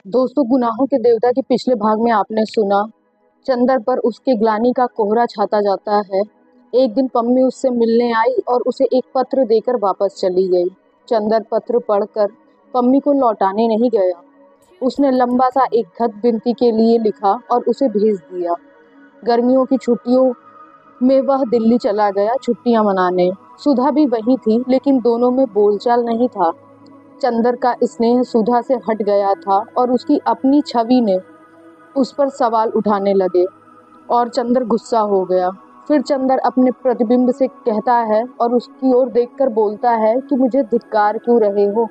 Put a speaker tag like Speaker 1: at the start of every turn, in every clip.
Speaker 1: दोस्तों, गुनाहों के देवता के पिछले भाग में आपने सुना चंदर पर उसके ग्लानि का कोहरा छाता जाता है। एक दिन पम्मी उससे मिलने आई और उसे एक पत्र देकर वापस चली गई। चंदर पत्र पढ़कर पम्मी को लौटाने नहीं गया। उसने लंबा सा एक खत विनती के लिए लिखा और उसे भेज दिया। गर्मियों की छुट्टियों में वह दिल्ली चला गया छुट्टियां मनाने। सुधा भी वही थी, लेकिन दोनों में बोलचाल नहीं था। चंदर का स्नेह सुधा से हट गया था और उसकी अपनी छवि ने उस पर सवाल उठाने लगे और चंदर गुस्सा हो गया। फिर चंदर अपने प्रतिबिंब से कहता है और उसकी ओर देखकर बोलता है कि मुझे धिक्कार क्यों रहे हो।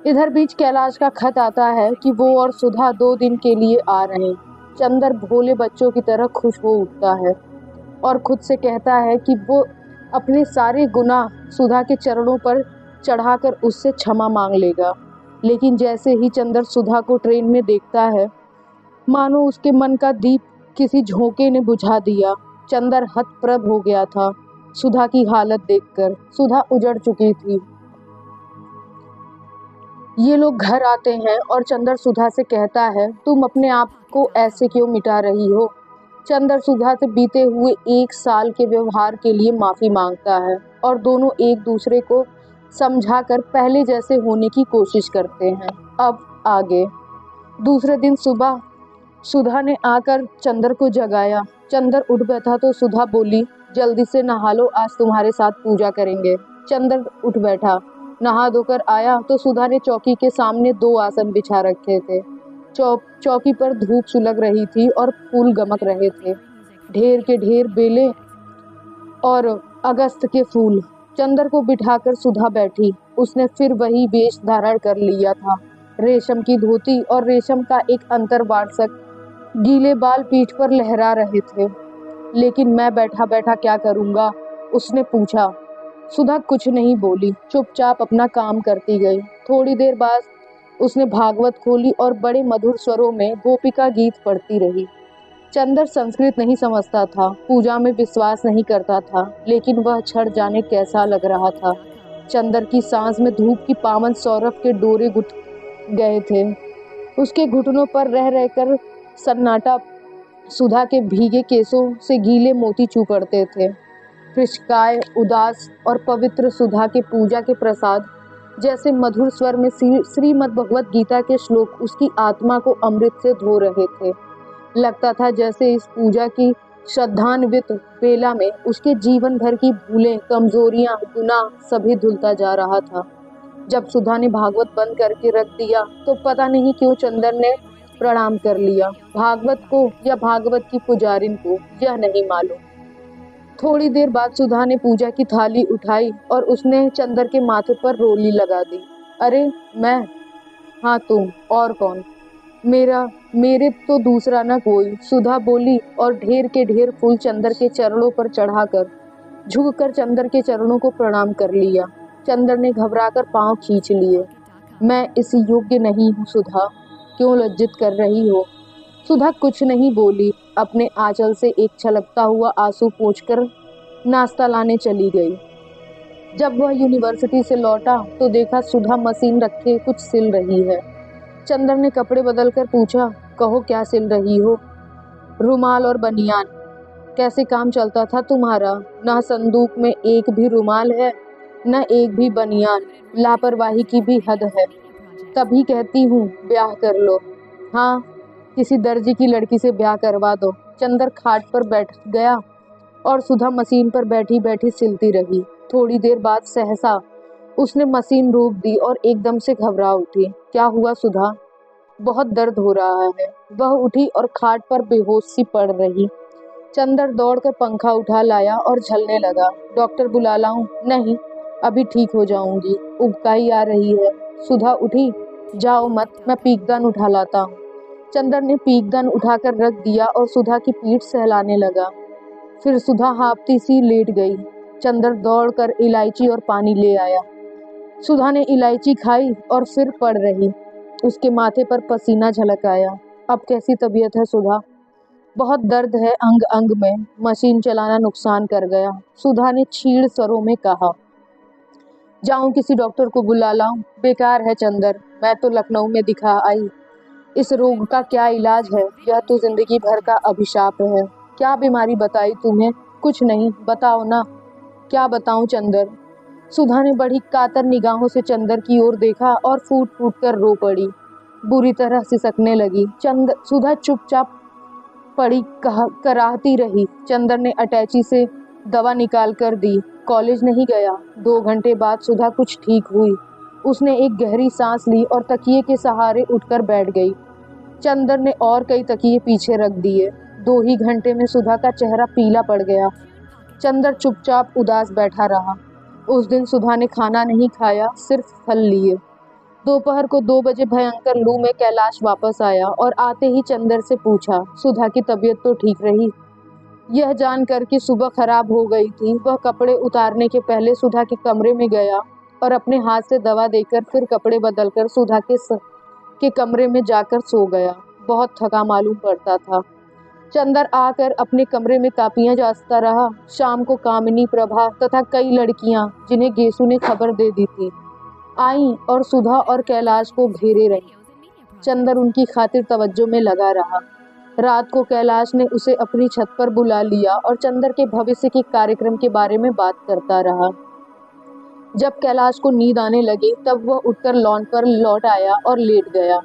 Speaker 1: इधर बीच कैलाश का खत आता है कि वो और सुधा 2 दिन के लिए आ रहे हैं। चंदर भोले बच्चों की तरह खुश हो उठता है और खुद से कहता है कि वो अपने सारे गुनाह सुधा के चरणों पर चढ़ाकर उससे क्षमा मांग लेगा। लेकिन जैसे ही चंदर सुधा को ट्रेन में देखता है, मानो उसके मन का दीप किसी झोंके ने बुझा दिया। चंदर हतप्रभ हो गया था सुधा की हालत देखकर। सुधा उजड़ चुकी थी। ये लोग घर आते हैं और चंदर सुधा से कहता है, तुम अपने आप को ऐसे क्यों मिटा रही हो। चंदर सुधा से बीते हुए 1 साल के व्यवहार के लिए माफी मांगता है और दोनों एक दूसरे को समझाकर पहले जैसे होने की कोशिश करते हैं। अब आगे। दूसरे दिन सुबह सुधा ने आकर चंदर को जगाया। चंदर उठ बैठा तो सुधा बोली, जल्दी से नहा लो, आज तुम्हारे साथ पूजा करेंगे। चंदर उठ बैठा। नहा धोकर आया तो सुधा ने चौकी के सामने 2 आसन बिछा रखे थे। चौकी पर धूप सुलग रही थी और फूल गमक रहे थे, ढेर के ढेर बेले और अगस्त के फूल। चंदर को बिठाकर सुधा बैठी। उसने फिर वही वेश धारण कर लिया था, रेशम की धोती और रेशम का एक अंतर्वार्षक। गीले बाल पीठ पर लहरा रहे थे। लेकिन मैं बैठा बैठा क्या करूंगा, उसने पूछा। सुधा कुछ नहीं बोली, चुपचाप अपना काम करती गई। थोड़ी देर बाद उसने भागवत खोली और बड़े मधुर स्वरों में गोपिका गीत पढ़ती रही। चंदर संस्कृत नहीं समझता था, पूजा में विश्वास नहीं करता था, लेकिन वह छड़ जाने कैसा लग रहा था। चंदर की सांस में धूप की पावन सौरभ के डोरे घुट गए थे। उसके घुटनों पर रह रहकर सन्नाटा सुधा के भीगे केसों से गीले मोती चू पड़ते थे। कृषकाय उदास और पवित्र सुधा के पूजा के प्रसाद जैसे मधुर स्वर में श्रीमद् भगवत गीता के श्लोक उसकी आत्मा को अमृत से धो रहे थे। लगता था जैसे इस पूजा की श्रद्धान्वित बेला में उसके जीवन भर की भूलें, कमजोरियां, गुनाह सभी धुलता जा रहा था। जब सुधा ने भागवत बंद करके रख दिया तो पता नहीं क्यों चंदर ने प्रणाम कर लिया। भागवत को या भागवत की पुजारिन को, यह नहीं मालूम। थोड़ी देर बाद सुधा ने पूजा की थाली उठाई और उसने चंदर के माथे पर रोली लगा दी। अरे मैं? हाँ तुम, और कौन? मेरे तो दूसरा न कोई, सुधा बोली और ढेर के ढेर फूल चंदर के चरणों पर चढ़ाकर झुककर चंदर के चरणों को प्रणाम कर लिया। चंदर ने घबराकर पांव खींच लिए। मैं इस योग्य नहीं हूँ सुधा, क्यों लज्जित कर रही हो? सुधा कुछ नहीं बोली, अपने आंचल से एक छलकता हुआ आंसू पोंछकर नाश्ता लाने चली गई। जब वह यूनिवर्सिटी से लौटा तो देखा सुधा मशीन रखे कुछ सिल रही है। चंदर ने कपड़े बदलकर पूछा, कहो क्या सिल रही हो? रुमाल और बनियान। कैसे काम चलता था तुम्हारा? न संदूक में एक भी रुमाल है, न एक भी बनियान। लापरवाही की भी हद है। तभी कहती हूँ ब्याह कर लो। हाँ, किसी दर्जी की लड़की से ब्याह करवा दो। चंदर खाट पर बैठ गया और सुधा मशीन पर बैठी बैठी सिलती रही। थोड़ी देर बाद सहसा उसने मशीन रोक दी और एकदम से घबरा उठी। क्या हुआ सुधा? बहुत दर्द हो रहा है। वह उठी और खाट पर बेहोश सी पड़ रही। चंदर दौड़कर पंखा उठा लाया और झलने लगा। डॉक्टर बुला लाऊं? नहीं, अभी ठीक हो जाऊंगी, उबकाई आ रही है। सुधा उठी। जाओ मत, मैं पीकदान उठा लाता हूँ। चंदर ने पीकदान उठाकर रख दिया और सुधा की पीठ सहलाने लगा। फिर सुधा हाँफती सी लेट गई। चंदर दौड़कर इलायची और पानी ले आया। सुधा ने इलायची खाई और फिर पड़ रही। उसके माथे पर पसीना झलक आया। अब कैसी तबीयत है सुधा? बहुत दर्द है अंग अंग में, मशीन चलाना नुकसान कर गया, सुधा ने क्षीण स्वरों में कहा। जाऊं किसी डॉक्टर को बुला लाऊं? बेकार है चंदर, मैं तो लखनऊ में दिखा आई। इस रोग का क्या इलाज है? यह तो जिंदगी भर का अभिशाप है। क्या बीमारी बताई तुम्हें? कुछ नहीं, बताओ ना। क्या बताऊं चंदर? सुधा ने बड़ी कातर निगाहों से चंदर की ओर देखा और फूट फूट कर रो पड़ी। बुरी तरह सिसकने लगी। सुधा चुपचाप पड़ी कराहती रही। चंदर ने अटैची से दवा निकाल कर दी। कॉलेज नहीं गया। 2 घंटे बाद सुधा कुछ ठीक हुई। उसने एक गहरी सांस ली और तकिए के सहारे उठकर बैठ गई। चंदर ने और कई तकिए पीछे रख दिए। 2 ही घंटे में सुधा का चेहरा पीला पड़ गया। चंदर चुपचाप उदास बैठा रहा। उस दिन सुधा ने खाना नहीं खाया, सिर्फ फल लिए। दोपहर को 2 बजे भयंकर लू में कैलाश वापस आया और आते ही चंदर से पूछा, सुधा की तबीयत तो ठीक रही? यह जानकर कि सुबह खराब हो गई थी, वह कपड़े उतारने के पहले सुधा के कमरे में गया और अपने हाथ से दवा देकर फिर कपड़े बदलकर सुधा के कमरे में जाकर सो गया। बहुत थका मालूम पड़ता था। चंदर आकर अपने कमरे में कापियां जांचता रहा। शाम को कामिनी, प्रभा तथा कई लड़कियां जिन्हें गेसू ने खबर दे दी थी आईं और सुधा और कैलाश को घेरे रही। चंदर उनकी खातिर तवज्जो में लगा रहा। रात को कैलाश ने उसे अपनी छत पर बुला लिया और चंदर के भविष्य के कार्यक्रम के बारे में बात करता रहा। जब कैलाश को नींद आने लगी तब वह उठकर लॉन पर लौट आया और लेट गया।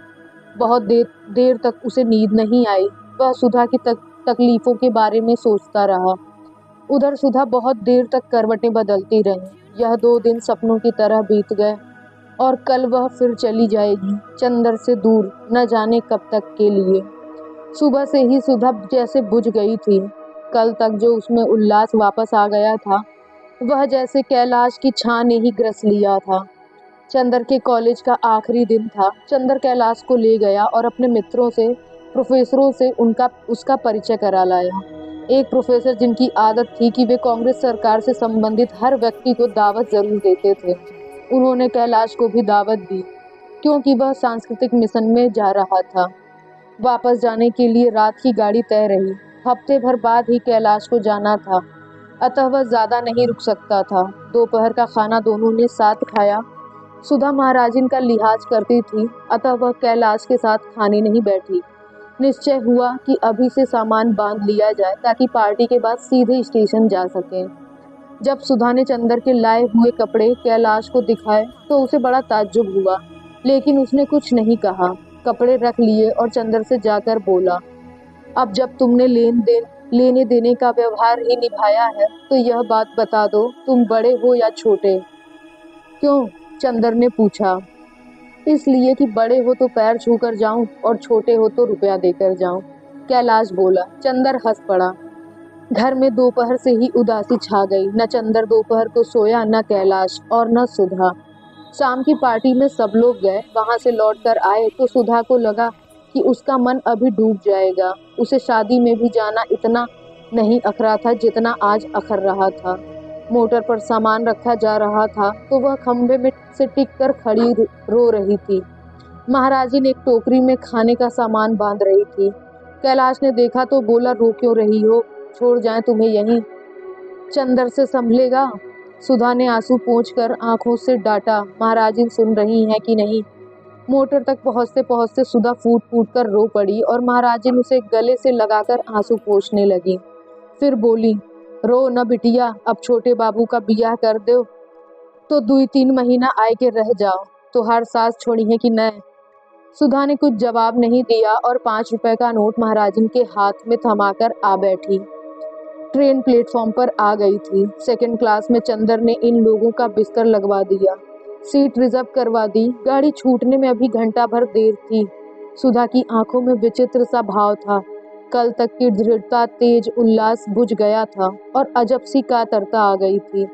Speaker 1: बहुत देर तक उसे नींद नहीं आई। वह सुधा की तकलीफों के बारे में सोचता रहा। उधर सुधा बहुत देर तक करवटें बदलती रही। यह 2 दिन सपनों की तरह बीत गए और कल वह फिर चली जाएगी, चंदर से दूर, न जाने कब तक के लिए। सुबह से ही सुधा जैसे बुझ गई थी। कल तक जो उसमें उल्लास वापस आ गया था, वह जैसे कैलाश की छां ने ही ग्रस लिया था। चंदर के कॉलेज का आखिरी दिन था। चंदर कैलाश को ले गया और अपने मित्रों से, प्रोफेसरों से उसका परिचय करा लाया। एक प्रोफेसर जिनकी आदत थी कि वे कांग्रेस सरकार से संबंधित हर व्यक्ति को दावत जरूर देते थे, उन्होंने कैलाश को भी दावत दी, क्योंकि वह सांस्कृतिक मिशन में जा रहा था। वापस जाने के लिए रात की गाड़ी तय रही। हफ्ते भर बाद ही कैलाश को जाना था, अतः वह ज्यादा नहीं रुक सकता था। दोपहर का खाना दोनों ने साथ खाया। सुधा महाराजिन का लिहाज करती थी, अतः वह कैलाश के साथ खाने नहीं बैठी। निश्चय हुआ कि अभी से सामान बांध लिया जाए ताकि पार्टी के बाद सीधे स्टेशन जा सकें। जब सुधा ने चंदर के लाए हुए कपड़े कैलाश को दिखाए तो उसे बड़ा ताज्जुब हुआ, लेकिन उसने कुछ नहीं कहा। कपड़े रख लिए और चंदर से जाकर बोला, अब जब तुमने लेने देने का व्यवहार ही निभाया है तो यह बात बता दो, तुम बड़े हो या छोटे? क्यों? चंदर ने पूछा। इसलिए कि बड़े हो तो पैर छूकर जाऊं और छोटे हो तो रुपया देकर जाऊं, कैलाश बोला। चंदर हंस पड़ा। घर में दोपहर से ही उदासी छा गई। न चंदर दोपहर को सोया, न कैलाश और न सुधा। शाम की पार्टी में सब लोग गए। वहां से लौटकर आए तो सुधा को लगा कि उसका मन अभी डूब जाएगा। उसे शादी में भी जाना इतना नहीं अखरा था जितना आज अखर रहा था। मोटर पर सामान रखा जा रहा था तो वह खंभे में से टिक कर खड़ी रो रही थी। महाराजी एक टोकरी में खाने का सामान बांध रही थी। कैलाश ने देखा तो बोला, रो क्यों रही हो? छोड़ जाएं तुम्हें यहीं? चंदर से संभलेगा? सुधा ने आंसू पोंछकर आंखों से डांटा। महाराजी सुन रही हैं कि नहीं? मोटर तक पहुंचते सुधा फूट फूट कर रो पड़ी और महाराजी उसे गले से लगाकर आंसू पोंछने लगी। फिर बोली, रो न बिटिया, अब छोटे बाबू का बियाह कर दो तो 2-3 महीना आए के रह जाओ, तो हर सास छोड़ी है कि न? सुधा ने कुछ जवाब नहीं दिया और 5 रुपए का नोट महाराजिन के हाथ में थमाकर आ बैठी। ट्रेन प्लेटफॉर्म पर आ गई थी। सेकंड क्लास में चंदर ने इन लोगों का बिस्तर लगवा दिया, सीट रिजर्व करवा दी। गाड़ी छूटने में अभी घंटा भर देर थी। सुधा की आंखों में विचित्र सा भाव था। कल तक की दृढ़ता, तेज उल्लास बुझ गया था और अजब सी कातरता आ गई थी।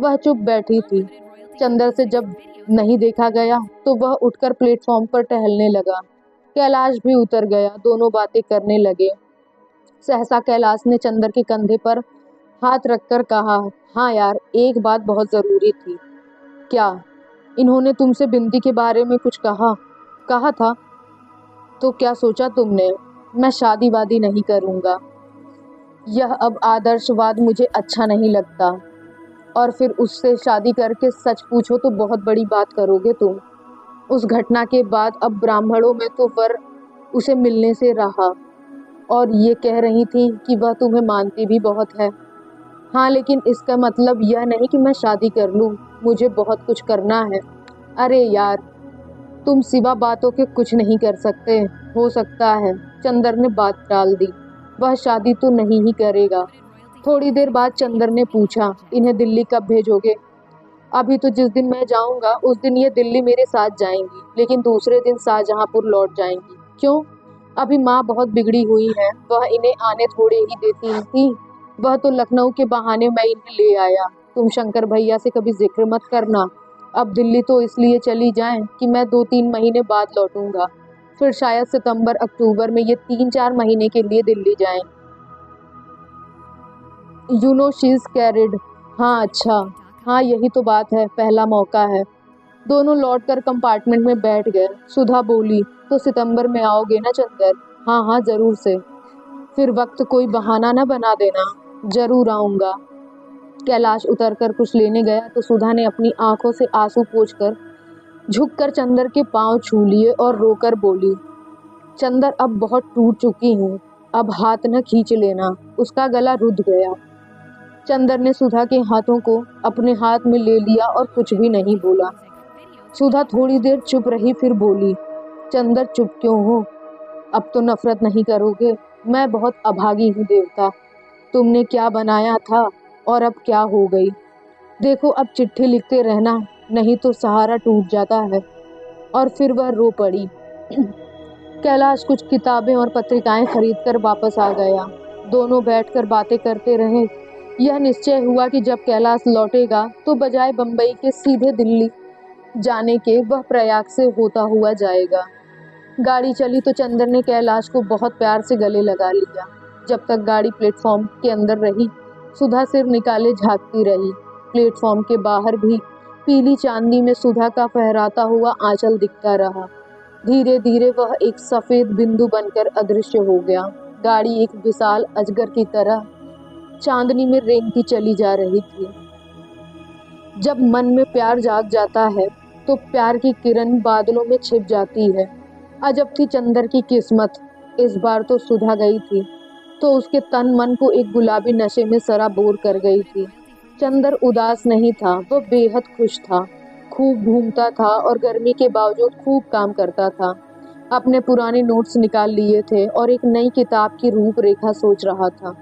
Speaker 1: वह चुप बैठी थी। चंदर से जब नहीं देखा गया तो वह उठकर प्लेटफॉर्म पर टहलने लगा। कैलाश भी उतर गया। दोनों बातें करने लगे। सहसा कैलाश ने चंदर के कंधे पर हाथ रखकर कहा, हाँ यार, एक बात बहुत जरूरी थी। क्या? इन्होंने तुमसे बिंदी के बारे में कुछ कहा था? तो क्या सोचा तुमने? मैं शादी वादी नहीं करूँगा। यह अब आदर्शवाद मुझे अच्छा नहीं लगता। और फिर उससे शादी करके सच पूछो तो बहुत बड़ी बात करोगे तुम। उस घटना के बाद अब ब्राह्मणों में तो वर उसे मिलने से रहा और ये कह रही थी कि वह तुम्हें मानती भी बहुत है। हाँ, लेकिन इसका मतलब यह नहीं कि मैं शादी कर लूँ, मुझे बहुत कुछ करना है। अरे यार, तुम सिवा बातों के कुछ नहीं कर सकते। हो सकता है, चंदर ने बात टाल दी, वह शादी तो नहीं ही करेगा। थोड़ी देर बाद चंदर ने पूछा, इन्हें दिल्ली कब भेजोगे? अभी तो जिस दिन मैं जाऊंगा उस दिन ये दिल्ली मेरे साथ जाएंगी, लेकिन दूसरे दिन शाहजहांपुर लौट जाएंगी। क्यों? अभी माँ बहुत बिगड़ी हुई है, वह इन्हें आने थोड़े ही देती थी। वह तो लखनऊ के बहाने मैं इन्हें ले आया। तुम शंकर भैया से कभी जिक्र मत करना। अब दिल्ली तो इसलिए चली जाएं कि मैं 2-3 महीने बाद लौटूंगा। फिर शायद सितंबर अक्टूबर में ये 3-4 महीने के लिए दिल्ली जाएं। You know she is carried. हाँ अच्छा, हाँ यही तो बात है, पहला मौका है। दोनों लौटकर कंपार्टमेंट में बैठ गए। सुधा बोली, तो सितंबर में आओगे ना चंदर? हाँ हाँ जरूर से। फिर वक्त कोई बहाना न बना देना। जरूर आऊंगा। कैलाश उतरकर कुछ लेने गया तो सुधा ने अपनी आंखों से आंसू पोंछकर झुककर चंदर के पांव छू लिए और रोकर बोली, चंदर अब बहुत टूट चुकी हूँ, अब हाथ न खींच लेना। उसका गला रुध गया। चंदर ने सुधा के हाथों को अपने हाथ में ले लिया और कुछ भी नहीं बोला। सुधा थोड़ी देर चुप रही, फिर बोली, चंदर चुप क्यों हो? अब तो नफरत नहीं करोगे? मैं बहुत अभागी हूँ देवता। तुमने क्या बनाया था और अब क्या हो गई? देखो अब चिट्ठी लिखते रहना, नहीं तो सहारा टूट जाता है। और फिर वह रो पड़ी। कैलाश कुछ किताबें और पत्रिकाएं खरीदकर वापस आ गया। दोनों बैठकर बातें करते रहे। यह निश्चय हुआ कि जब कैलाश लौटेगा तो बजाय बंबई के सीधे दिल्ली जाने के वह प्रयाग से होता हुआ जाएगा। गाड़ी चली तो चंदर ने कैलाश को बहुत प्यार से गले लगा लिया। जब तक गाड़ी प्लेटफॉर्म के अंदर रही, सुधा सिर निकाले झांकती रही। प्लेटफॉर्म के बाहर भी पीली चांदनी में सुधा का फहराता हुआ आंचल दिखता रहा। धीरे धीरे वह एक सफेद बिंदु बनकर अदृश्य हो गया। गाड़ी एक विशाल अजगर की तरह चांदनी में रेंगती चली जा रही थी। जब मन में प्यार जाग जाता है तो प्यार की किरण बादलों में छिप जाती है। अजब थी चंदर की किस्मत। इस बार तो सुधा गई थी तो उसके तन मन को एक गुलाबी नशे में सराबोर कर गई थी। चंदर उदास नहीं था, वह बेहद खुश था। खूब घूमता था और गर्मी के बावजूद खूब काम करता था। अपने पुराने नोट्स निकाल लिए थे और एक नई किताब की रूपरेखा सोच रहा था।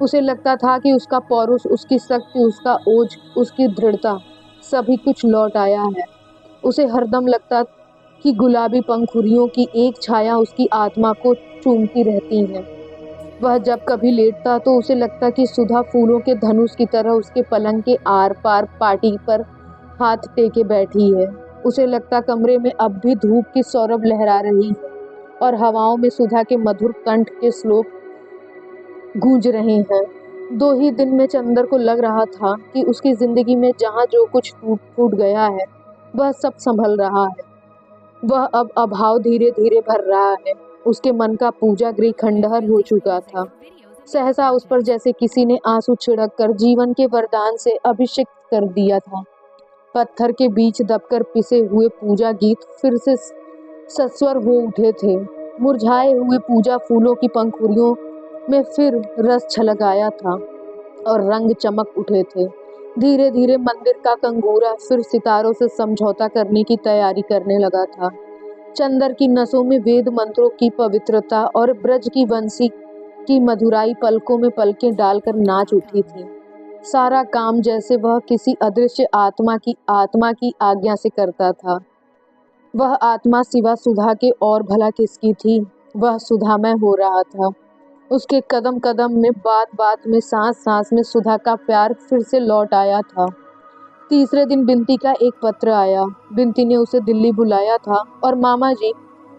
Speaker 1: उसे लगता था कि उसका पौरुष, उसकी शक्ति, उसका ओज, उसकी दृढ़ता, सभी कुछ लौट आया है। उसे हरदम लगता कि गुलाबी पंखुड़ियों की एक छाया उसकी आत्मा को चूमती रहती है। वह जब कभी लेटता तो उसे लगता कि सुधा फूलों के धनुष की तरह उसके पलंग के आर पार पाटी पर हाथ टेके बैठी है। उसे लगता कमरे में अब भी धूप की सौरभ लहरा रही है और हवाओं में सुधा के मधुर कंठ के श्लोक गूंज रहे हैं। 2 ही दिन में चंदर को लग रहा था कि उसकी जिंदगी में जहाँ जो कुछ टूट फूट गया है वह सब संभल रहा है। वह अब अभाव धीरे धीरे भर रहा है। उसके मन का पूजा गृह खंडहर हो चुका था। सहसा उस पर जैसे किसी ने आंसू छिड़क कर जीवन के वरदान से अभिषेक कर दिया था। पत्थर के बीच दबकर पिसे हुए पूजा गीत फिर से सस्वर हो उठे थे। मुरझाए हुए पूजा फूलों की पंखुड़ियों में फिर रस छलक आया था और रंग चमक उठे थे। धीरे धीरे मंदिर का कंगूरा फिर सितारों से समझौता करने की तैयारी करने लगा था। चंदर की नसों में वेद मंत्रों की पवित्रता और ब्रज की वंशी की मधुराई पलकों में पलकें डालकर नाच उठी थी। सारा काम जैसे वह किसी अदृश्य आत्मा की आज्ञा से करता था। वह आत्मा सिवा सुधा के और भला किसकी थी? वह सुधामय हो रहा था। उसके कदम कदम में, बात बात में, सांस सांस में सुधा का प्यार फिर से लौट आया था। तीसरे दिन बिंती का एक पत्र आया। बिंती ने उसे दिल्ली बुलाया था और मामा जी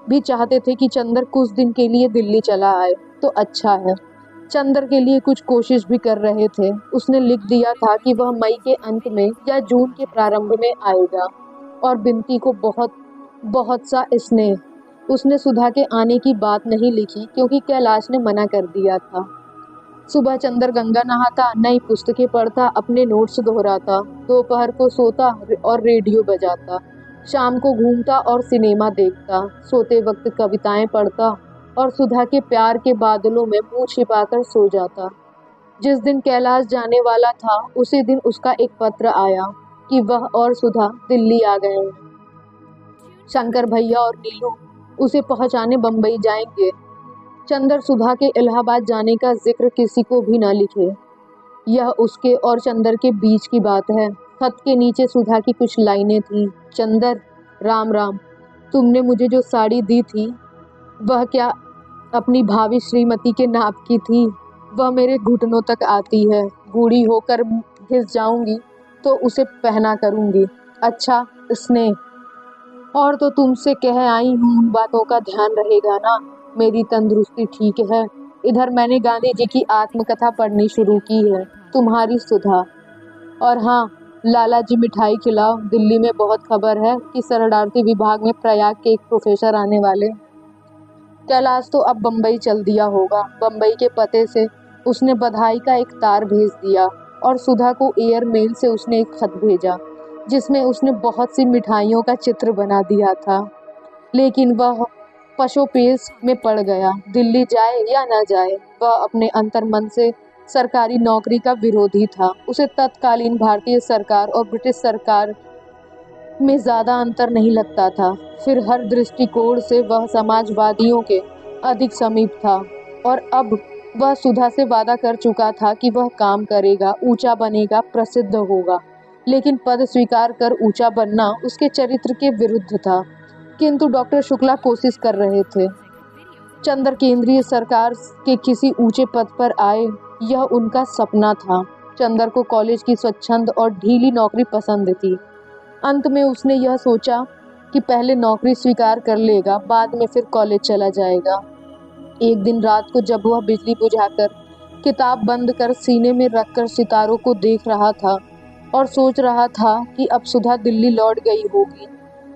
Speaker 1: भी चाहते थे कि चंदर कुछ दिन के लिए दिल्ली चला आए तो अच्छा है। चंदर के लिए कुछ कोशिश भी कर रहे थे। उसने लिख दिया था कि वह मई के अंत में या जून के प्रारंभ में आएगा और बिंती को बहुत बहुत सा स्नेह। उसने सुधा के आने की बात नहीं लिखी क्योंकि कैलाश ने मना कर दिया था। सुबह चंदर गंगा नहाता, नई पुस्तकें पढ़ता, अपने नोट्स दोहराता, दोपहर को सोता और रेडियो बजाता, शाम को घूमता और सिनेमा देखता, सोते वक्त कविताएं पढ़ता और सुधा के प्यार के बादलों में मुंह छिपाकर सो जाता। जिस दिन कैलाश जाने वाला था उसी दिन उसका एक पत्र आया कि वह और सुधा दिल्ली आ गए हैं। शंकर भैया और नीलू उसे पहुंचाने बंबई जाएंगे। चंदर सुधा के इलाहाबाद जाने का जिक्र किसी को भी न लिखे। यह उसके और चंदर के बीच की बात है। खत के नीचे सुधा की कुछ लाइनें थीं। चंदर, राम राम। तुमने मुझे जो साड़ी दी थी वह क्या अपनी भावी श्रीमती के नाप की थी? वह मेरे घुटनों तक आती है। बूढ़ी होकर घिस जाऊंगी तो उसे पहना करूंगी। अच्छा स्नेह। और तो तुमसे कह आई हूँ, उन बातों का ध्यान रहेगा ना? मेरी तंदुरुस्ती ठीक है। इधर मैंने गांधी जी की आत्मकथा पढ़नी शुरू की है। तुम्हारी सुधा। और हाँ, लाला जी मिठाई खिलाओ। दिल्ली में बहुत खबर है कि शरणार्थी विभाग में प्रयाग के एक प्रोफेसर आने वाले। कैलाश तो अब बम्बई चल दिया होगा। बम्बई के पते से उसने बधाई का एक तार भेज दिया और सुधा को एयर मेल से उसने एक खत भेजा जिसमें उसने बहुत सी मिठाइयों का चित्र बना दिया था। लेकिन वह पशोपेश में पड़ गया। दिल्ली जाए या न जाए, वह अपने अंतर्मन से सरकारी नौकरी का विरोधी था। उसे तत्कालीन भारतीय सरकार और ब्रिटिश सरकार में ज्यादा अंतर नहीं लगता था। फिर हर दृष्टिकोण से वह समाजवादियों के अधिक समीप था। और अब वह सुधा से वादा कर चुका था कि वह काम करेगा, ऊंचा बनेगा, प्रसिद्ध होगा। लेकिन पद स्वीकार कर ऊंचा बनना उसके चरित्र के विरुद्ध था। किंतु डॉक्टर शुक्ला कोशिश कर रहे थे। चंदर केंद्रीय सरकार के किसी ऊंचे पद पर आए, यह उनका सपना था। चंदर को कॉलेज की स्वच्छंद और ढीली नौकरी पसंद थी। अंत में उसने यह सोचा कि पहले नौकरी स्वीकार कर लेगा, बाद में फिर कॉलेज चला जाएगा। एक दिन रात को जब वह बिजली बुझाकर किताब बंद कर सीने में रखकर सितारों को देख रहा था और सोच रहा था कि अब सुधा दिल्ली लौट गई होगी।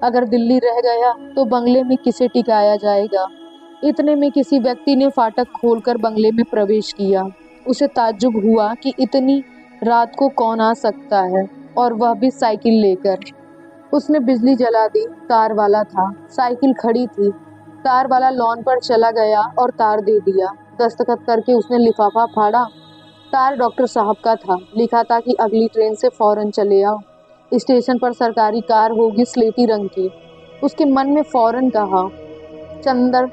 Speaker 1: अगर दिल्ली रह गया तो बंगले में किसे टिकाया जाएगा। इतने में किसी व्यक्ति ने फाटक खोलकर बंगले में प्रवेश किया। उसे ताज्जुब हुआ कि इतनी रात को कौन आ सकता है, और वह भी साइकिल लेकर। उसने बिजली जला दी। तार वाला था। साइकिल खड़ी थी। तार वाला लॉन पर चला गया और तार दे दिया। दस्तखत करके उसने लिफाफा फाड़ा। तार डॉक्टर साहब का था। लिखा था कि अगली ट्रेन से फौरन चले आओ। स्टेशन पर सरकारी कार होगी, स्लेटी रंग की। उसके मन में फौरन कहा, चंदर,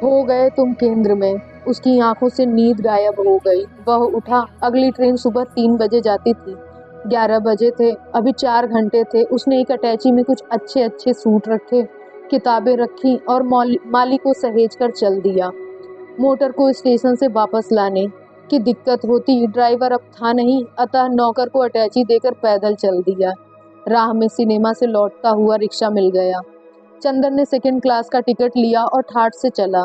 Speaker 1: हो गए तुम केंद्र में। उसकी आंखों से नींद गायब हो गई। वह उठा। अगली ट्रेन सुबह 3 बजे जाती थी। 11 बजे थे। अभी 4 घंटे थे। उसने एक अटैची में कुछ अच्छे अच्छे सूट रखे, किताबें रखी और माली को सहेज कर चल दिया। मोटर को स्टेशन से वापस लाने की दिक्कत होती। ड्राइवर अब था नहीं, अतः नौकर को अटैची देकर पैदल चल दिया। राह में सिनेमा से लौटता हुआ रिक्शा मिल गया। चंदर ने सेकंड क्लास का टिकट लिया और ठाठ से चला।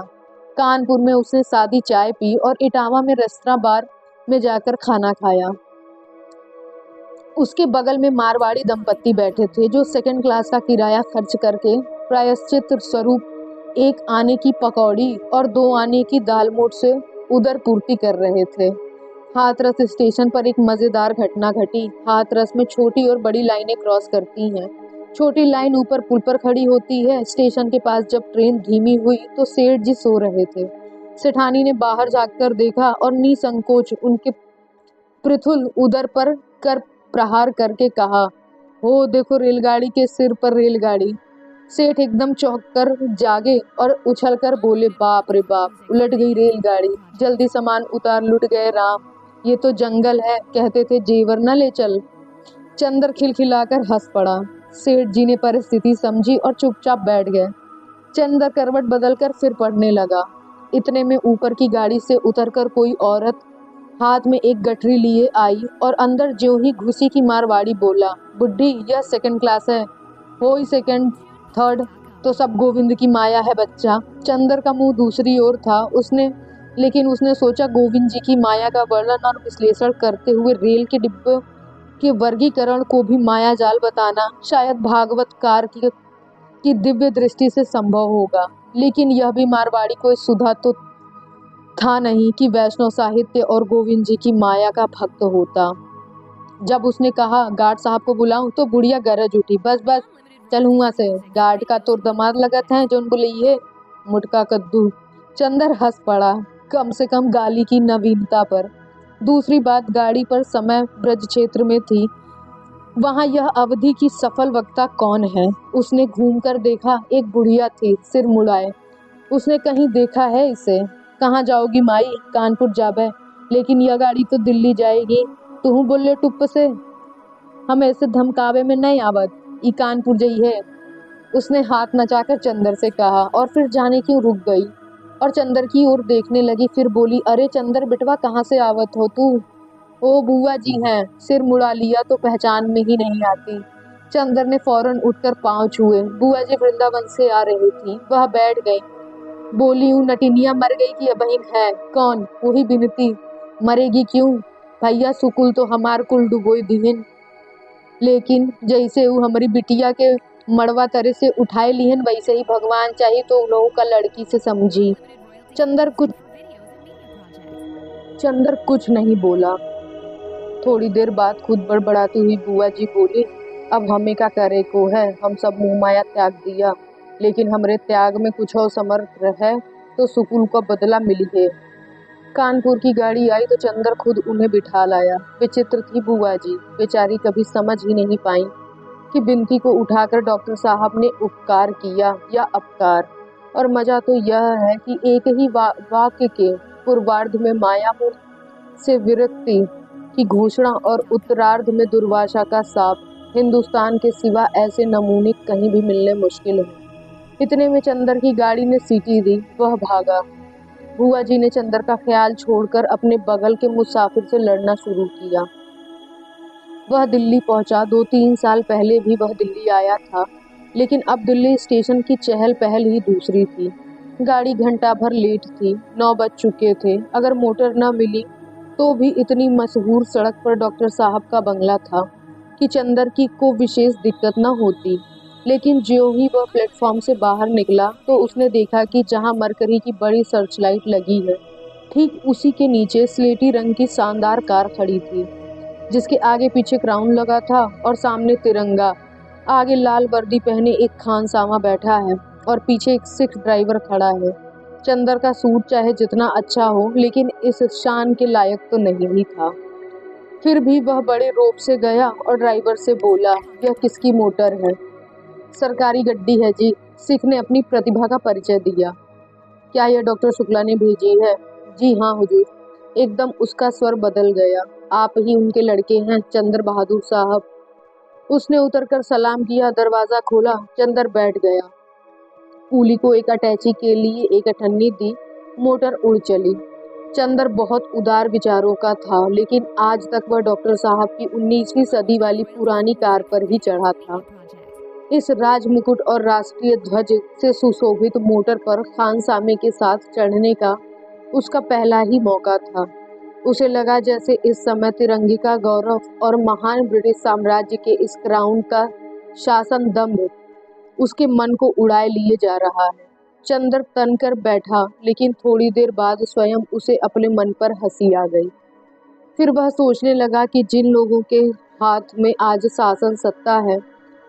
Speaker 1: कानपुर में उसने सादी चाय पी और इटावा में रेस्तरां बार में जाकर खाना खाया। उसके बगल में मारवाड़ी दंपत्ति बैठे थे जो सेकंड क्लास का किराया खर्च करके प्रायश्चित स्वरूप 1 आने की पकौड़ी और 2 आने की दाल मोठ से उदर पूर्ति कर रहे थे। हाथरस स्टेशन पर एक मजेदार घटना घटी। हाथरस में छोटी और बड़ी लाइनें क्रॉस करती हैं। छोटी लाइन ऊपर पुल पर खड़ी होती है। स्टेशन के पास जब ट्रेन धीमी हुई तो सेठ जी सो रहे थे। सेठानी ने बाहर झांककर देखा और निसंकोच उनके पृथुल उदर पर कर प्रहार करके कहा, हो देखो रेलगाड़ी के सिर पर रेलगाड़ी। सेठ एकदम चौंक कर जागे और उछलकर बोले, बाप रे बाप, उलट गई रेलगाड़ी। जल्दी सामान उतार, लुट गए राम। ये तो जंगल है, कहते थे जेवर न ले चल। चंदर खिलखिलाकर हंस पड़ा। सेठ जी ने परिस्थिति समझी और चुपचाप बैठ गए। चंदर करवट बदलकर फिर पढ़ने लगा। इतने में ऊपर की गाड़ी से उतरकर कोई औरत हाथ में एक गठरी लिए आई और अंदर ज्यों ही घुसी की मारवाड़ी बोला, बुड्ढी, यह सेकंड क्लास है। हो ही सेकंड थर्ड तो सब गोविंद की माया है बच्चा। चंदर का मुंह दूसरी ओर था। लेकिन उसने सोचा, गोविंद जी की माया का वर्णन और विश्लेषण करते हुए रेल के डिब्बे के वर्गीकरण को भी माया जाल बताना शायद भागवतकार की दिव्य दृष्टि से संभव होगा। लेकिन यह भी मारवाड़ी को सुधा तो था नहीं कि वैष्णव साहित्य और गोविंद जी की माया का भक्त होता। जब उसने कहा, गार्ड साहब को बुलाऊं, तो बुढ़िया गरज उठी, बस चल हुआ से। गार्ड का तो दमाद लगत है जोन बुलाइए, मुटका कद्दू। चंदर हंस पड़ा, कम से कम गाली की नवीनता पर। दूसरी बात, गाड़ी पर समय ब्रज क्षेत्र में थी, वहां यह अवधि की सफल वक्ता कौन है? उसने घूमकर देखा, एक बुढ़िया थी, सिर मुड़ाए। उसने कहीं देखा है इसे? कहाँ जाओगी माई? कानपुर जाबे, लेकिन यह गाड़ी तो दिल्ली जाएगी। तू बोले टुप्प से, हम ऐसे धमकावे में नहीं आवत, ई कानपुर जई है। उसने हाथ नचाकर चंदर से कहा और फिर जाने क्यों रुक गई और चंदर की ओर देखने लगी। फिर बोली, अरे चंदर बिटवा, कहाँ से आवत हो तू? ओ बुआ जी हैं। सिर मुड़ा लिया तो पहचान में ही नहीं आती। चंदर ने फौरन उठकर पांव छुए। बुआ जी वृंदावन से आ रही थी। वह बैठ गई। बोली, हूँ नटिनिया मर गई कि बहिन है? कौन? वही बिनती। मरेगी क्यों? भैया सुकुल तो हमार कुल डुबोई दीहन, लेकिन जैसे वो हमारी बिटिया के मड़वा तरह से उठाए लिहन, वैसे ही भगवान चाहिए तो उन लोगों का लड़की से समझी। चंदर कुछ नहीं बोला। थोड़ी देर बाद खुद बड़बड़ाती हुई बुआ जी बोली, अब हमें क्या करे को है? हम सब मुँह माया त्याग दिया, लेकिन हमरे त्याग में कुछ और समर्थ रहे तो सुकुल को बदला मिली है। कानपुर की गाड़ी आई तो चंदर खुद उन्हें बिठा लाया। विचित्र थी बुआ जी, बेचारी कभी समझ ही नहीं पाई कि बिनती को उठाकर डॉक्टर साहब ने उपकार किया या अपकार। और मजा तो यह है कि एक ही वाक्य के पूर्वार्ध में माया से विरक्ति की घोषणा और उत्तरार्ध में दुर्वासा का साप। हिंदुस्तान के सिवा ऐसे नमूने कहीं भी मिलने मुश्किल है। इतने में चंदर की गाड़ी ने सीटी दी, वह भागा। बुआ जी ने चंदर का ख्याल छोड़कर अपने बगल के मुसाफिर से लड़ना शुरू किया। वह दिल्ली पहुंचा। 2-3 साल पहले भी वह दिल्ली आया था, लेकिन अब दिल्ली स्टेशन की चहल पहल ही दूसरी थी। गाड़ी घंटा भर लेट थी, 9 बज चुके थे। अगर मोटर न मिली तो भी इतनी मशहूर सड़क पर डॉक्टर साहब का बंगला था कि चंदर की को विशेष दिक्कत न होती। लेकिन ज्यों ही वह प्लेटफॉर्म से बाहर निकला तो उसने देखा कि जहां मरकरी की बड़ी सर्चलाइट लगी है, ठीक उसी के नीचे स्लेटी रंग की शानदार कार खड़ी थी, जिसके आगे पीछे क्राउन लगा था और सामने तिरंगा। आगे लाल वर्दी पहने एक खानसामा बैठा है और पीछे एक सिख ड्राइवर खड़ा है। चंदर का सूट चाहे जितना अच्छा हो, लेकिन इस शान के लायक तो नहीं ही था। फिर भी वह बड़े रौब से गया और ड्राइवर से बोला, यह किसकी मोटर है? सरकारी गड्डी है जी। सिख ने अपनी प्रतिभा का परिचय दिया। क्या यह डॉक्टर शुक्ला ने भेजी है? जी हाँ हुजूर। एकदम उसका स्वर बदल गया। आप ही उनके लड़के हैं, चंदर बहादुर साहब। उसने उतरकर सलाम किया, दरवाजा खोला, चंदर बैठ गया। कूली को एक अटैची के लिए एक अठन्नी दी, मोटर उड़ चली। चंदर बहुत उदार विचारों का था, लेकिन आज तक वह डॉक्टर साहब की 19वीं सदी वाली पुरानी कार पर ही चढ़ा था। इस राजमुकुट और राष्ट्रीय ध्वज से सुशोभित मोटर पर खानसामे के साथ चढ़ने का उसका पहला ही मौका था। उसे लगा जैसे इस समय तिरंगे का गौरव और महान ब्रिटिश साम्राज्य के इस क्राउन का शासन दम्भ उसके मन को उड़ाए लिए जा रहा है। चंदर तन कर बैठा, लेकिन थोड़ी देर बाद स्वयं उसे अपने मन पर हंसी आ गई। फिर वह सोचने लगा कि जिन लोगों के हाथ में आज शासन सत्ता है,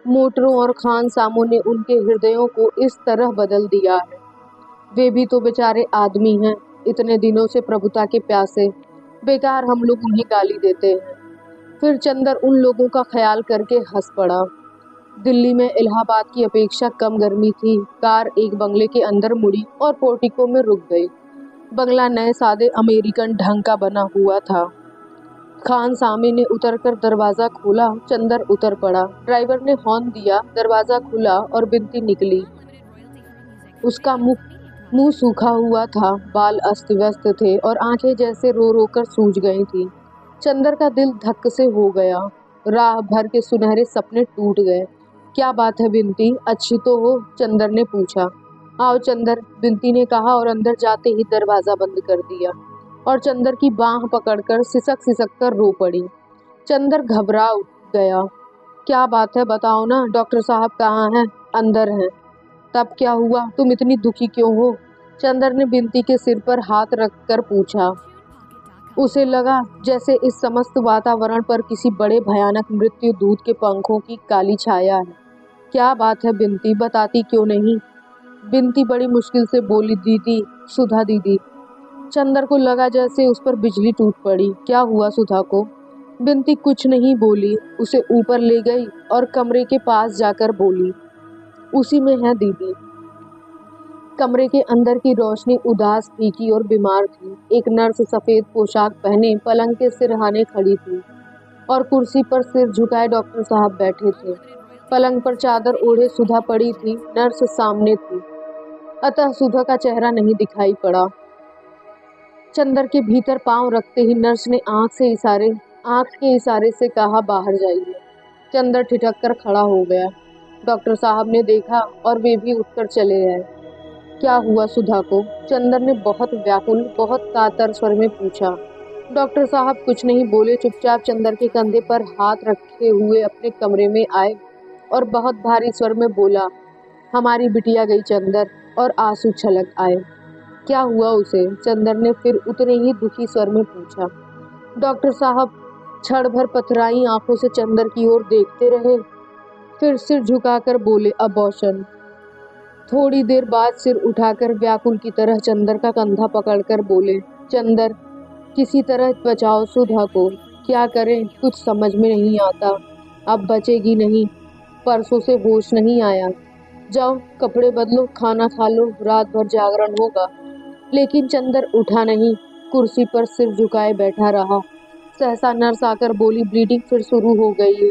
Speaker 1: मोटरों और खानसामों ने उनके हृदयों को इस तरह बदल दिया है। वे भी तो बेचारे आदमी हैं, इतने दिनों से प्रभुता के प्यासे। बेकार हम लोग उन्हें गाली देते हैं। फिर चंदर उन लोगों का ख्याल करके हंस पड़ा। दिल्ली में इलाहाबाद की अपेक्षा कम गर्मी थी। कार एक बंगले के अंदर मुड़ी और पोर्टिको में रुक गई। बंगला नए सादे अमेरिकन ढंग का बना हुआ था। खानसामे ने उतरकर दरवाजा खोला। चंदर उतर पड़ा। ड्राइवर ने हॉर्न दिया, दरवाजा खुला और बिनती निकली। उसका मुंह सूखा हुआ था, बाल अस्त व्यस्त थे और आंखें जैसे रो रो कर सूज गई थी। चंदर का दिल धक से हो गया। राह भर के सुनहरे सपने टूट गए। क्या बात है बिनती, अच्छी तो हो? चंदर ने पूछा। आओ चंदर, बिनती ने कहा और अंदर जाते ही दरवाजा बंद कर दिया और चंदर की बांह पकड़कर सिसक कर रो पड़ी। चंदर घबरा गया। क्या बात है, बताओ ना, डॉक्टर साहब कहाँ हैं? अंदर हैं। तब क्या हुआ, तुम इतनी दुखी क्यों हो? चंदर ने बिनती के सिर पर हाथ रखकर पूछा। उसे लगा जैसे इस समस्त वातावरण पर किसी बड़े भयानक मृत्यु दूत के पंखों की काली छाया है। क्या बात है बिनती, बताती क्यों नहीं? बिनती बड़ी मुश्किल से बोली, दीदी, सुधा दीदी। चंदर को लगा जैसे उस पर बिजली टूट पड़ी। क्या हुआ सुधा को? बिनती कुछ नहीं बोली, उसे ऊपर ले गई और कमरे के पास जाकर बोली, उसी में है दीदी। कमरे के अंदर की रोशनी उदास, फीकी और बीमार थी। एक नर्स सफेद पोशाक पहने पलंग के सिरहाने खड़ी थी और कुर्सी पर सिर झुकाए डॉक्टर साहब बैठे थे। पलंग पर चादर ओढ़े सुधा पड़ी थी। नर्स सामने थी, अतः सुधा का चेहरा नहीं दिखाई पड़ा। चंदर के भीतर पांव रखते ही नर्स ने आंख के इशारे से कहा, बाहर जाइए। चंदर ठिठक कर खड़ा हो गया। डॉक्टर साहब ने देखा और वे भी उठकर चले गए। क्या हुआ सुधा को? चंदर ने बहुत व्याकुल, बहुत कातर स्वर में पूछा। डॉक्टर साहब कुछ नहीं बोले, चुपचाप चंदर के कंधे पर हाथ रखे हुए अपने कमरे में आए और बहुत भारी स्वर में बोला, हमारी बिटिया गई चंदर। और आंसू छलक आए। क्या हुआ उसे? चंदर ने फिर उतने ही दुखी स्वर में पूछा। डॉक्टर साहब क्षण भर पथराई आंखों से चंदर की ओर देखते रहे, फिर सिर झुकाकर बोले, अबॉर्शन। थोड़ी देर बाद सिर उठाकर व्याकुल की तरह चंदर का कंधा पकड़कर बोले, चंदर, किसी तरह बचाओ सुधा को। क्या करें, कुछ समझ में नहीं आता। अब बचेगी नहीं, परसों से होश नहीं आया। जाओ कपड़े बदलो, खाना खा लो, रात भर जागरण होगा। लेकिन चंदर उठा नहीं, कुर्सी पर सिर झुकाए बैठा रहा। सहसा नर्स आकर बोली, ब्लीडिंग फिर शुरू हो गई है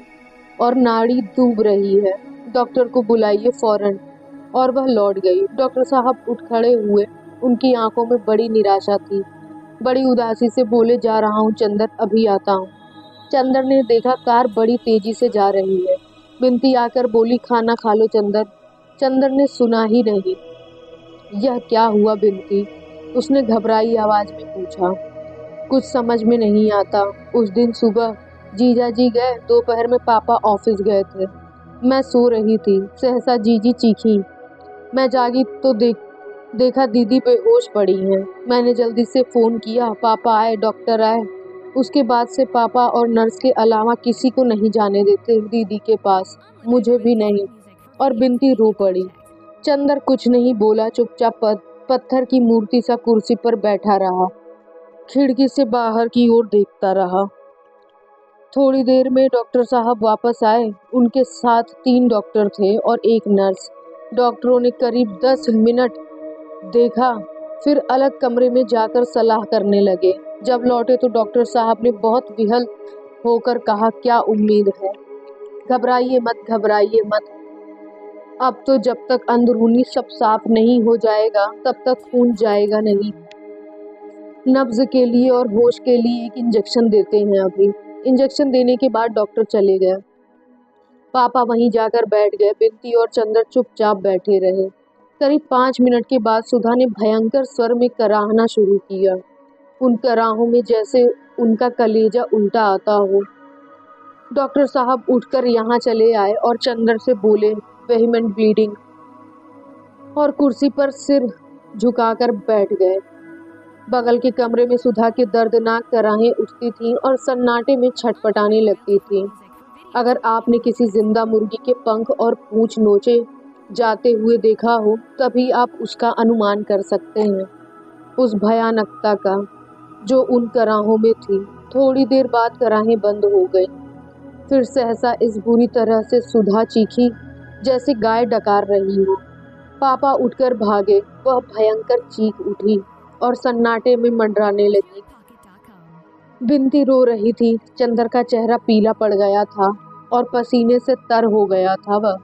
Speaker 1: और नाड़ी डूब रही है, डॉक्टर को बुलाइए फौरन। और वह लौट गई। डॉक्टर साहब उठ खड़े हुए। उनकी आंखों में बड़ी निराशा थी। बड़ी उदासी से बोले, जा रहा हूँ चंदर, अभी आता हूँ। चंदर ने देखा कार बड़ी तेजी से जा रही है। बिनती आकर बोली, खाना खा लो चंदर। चंदर ने सुना ही नहीं। यह क्या हुआ बिनती? उसने घबराई आवाज में पूछा। कुछ समझ में नहीं आता। उस दिन सुबह जीजा जी गए, दोपहर में पापा ऑफिस गए थे। मैं सो रही थी, सहसा जीजी चीखी। मैं जागी तो देखा दीदी बेहोश पड़ी हैं। मैंने जल्दी से फोन किया, पापा आए, डॉक्टर आए। उसके बाद से पापा और नर्स के अलावा किसी को नहीं जाने देते दीदी के पास, मुझे भी नहीं। और बिनती रो पड़ी। चंदर कुछ नहीं बोला, चुपचाप पत्थर की मूर्ति सा कुर्सी पर बैठा रहा। खिड़की से बाहर की ओर देखता रहा। थोड़ी देर में डॉक्टर साहब वापस आए। उनके साथ 3 डॉक्टर थे और एक नर्स। डॉक्टरों ने करीब 10 मिनट देखा, फिर अलग कमरे में जाकर सलाह करने लगे। जब लौटे तो डॉक्टर साहब ने बहुत विह्वल होकर कहा, क्या उम्मीद है? घबराइए मत, घबराइए मत। अब तो जब तक अंदरूनी सब साफ नहीं हो जाएगा तब तक खून जाएगा नहीं। नब्ज के लिए और होश के लिए एक इंजेक्शन देते हैं अभी। इंजेक्शन देने के बाद डॉक्टर चले गए। पापा वहीं जाकर बैठ गए। बिनती और चंदर चुपचाप बैठे रहे। करीब 5 मिनट के बाद सुधा ने भयंकर स्वर में कराहना शुरू किया। उन कराहों में जैसे उनका कलेजा उल्टा आता हो। डॉक्टर साहब उठकर यहाँ चले आए और चंदर से बोले, वेहीमेंट ब्लीडिंग, और कुर्सी पर सिर झुकाकर बैठ गए। बगल के कमरे में सुधा की दर्दनाक कराहें उठती थीं और सन्नाटे में छटपटाने लगती थीं। अगर आपने किसी जिंदा मुर्गी के पंख और पूंछ नोचे जाते हुए देखा हो, तभी आप उसका अनुमान कर सकते हैं, उस भयानकता का जो उन कराहों में थी। थोड़ी देर बाद कराहें बंद हो गई। फिर सहसा इस बुरी तरह से सुधा चीखी जैसे गाय डकार रही हो। पापा उठकर भागे। वह भयंकर चीख उठी और सन्नाटे में मंडराने लगी। बिनती रो रही थी। चंदर का चेहरा पीला पड़ गया था और पसीने से तर हो गया था वह।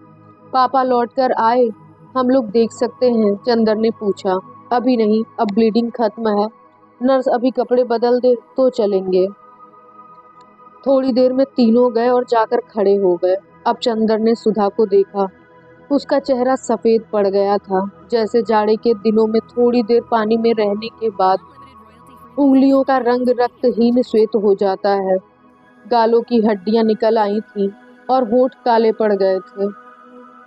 Speaker 1: पापा लौटकर आए। हम लोग देख सकते हैं? चंदर ने पूछा। अभी नहीं, अब ब्लीडिंग खत्म है। नर्स अभी कपड़े बदल दे तो चलेंगे। थोड़ी देर में तीनों गए और जाकर खड़े हो गए। अब चंदर ने सुधा को देखा। उसका चेहरा सफेद पड़ गया था, जैसे जाड़े के दिनों में थोड़ी देर पानी में रहने के बाद उंगलियों का रंग रक्तहीन श्वेत हो जाता है। गालों की हड्डियां निकल आई थीं और होठ काले पड़ गए थे।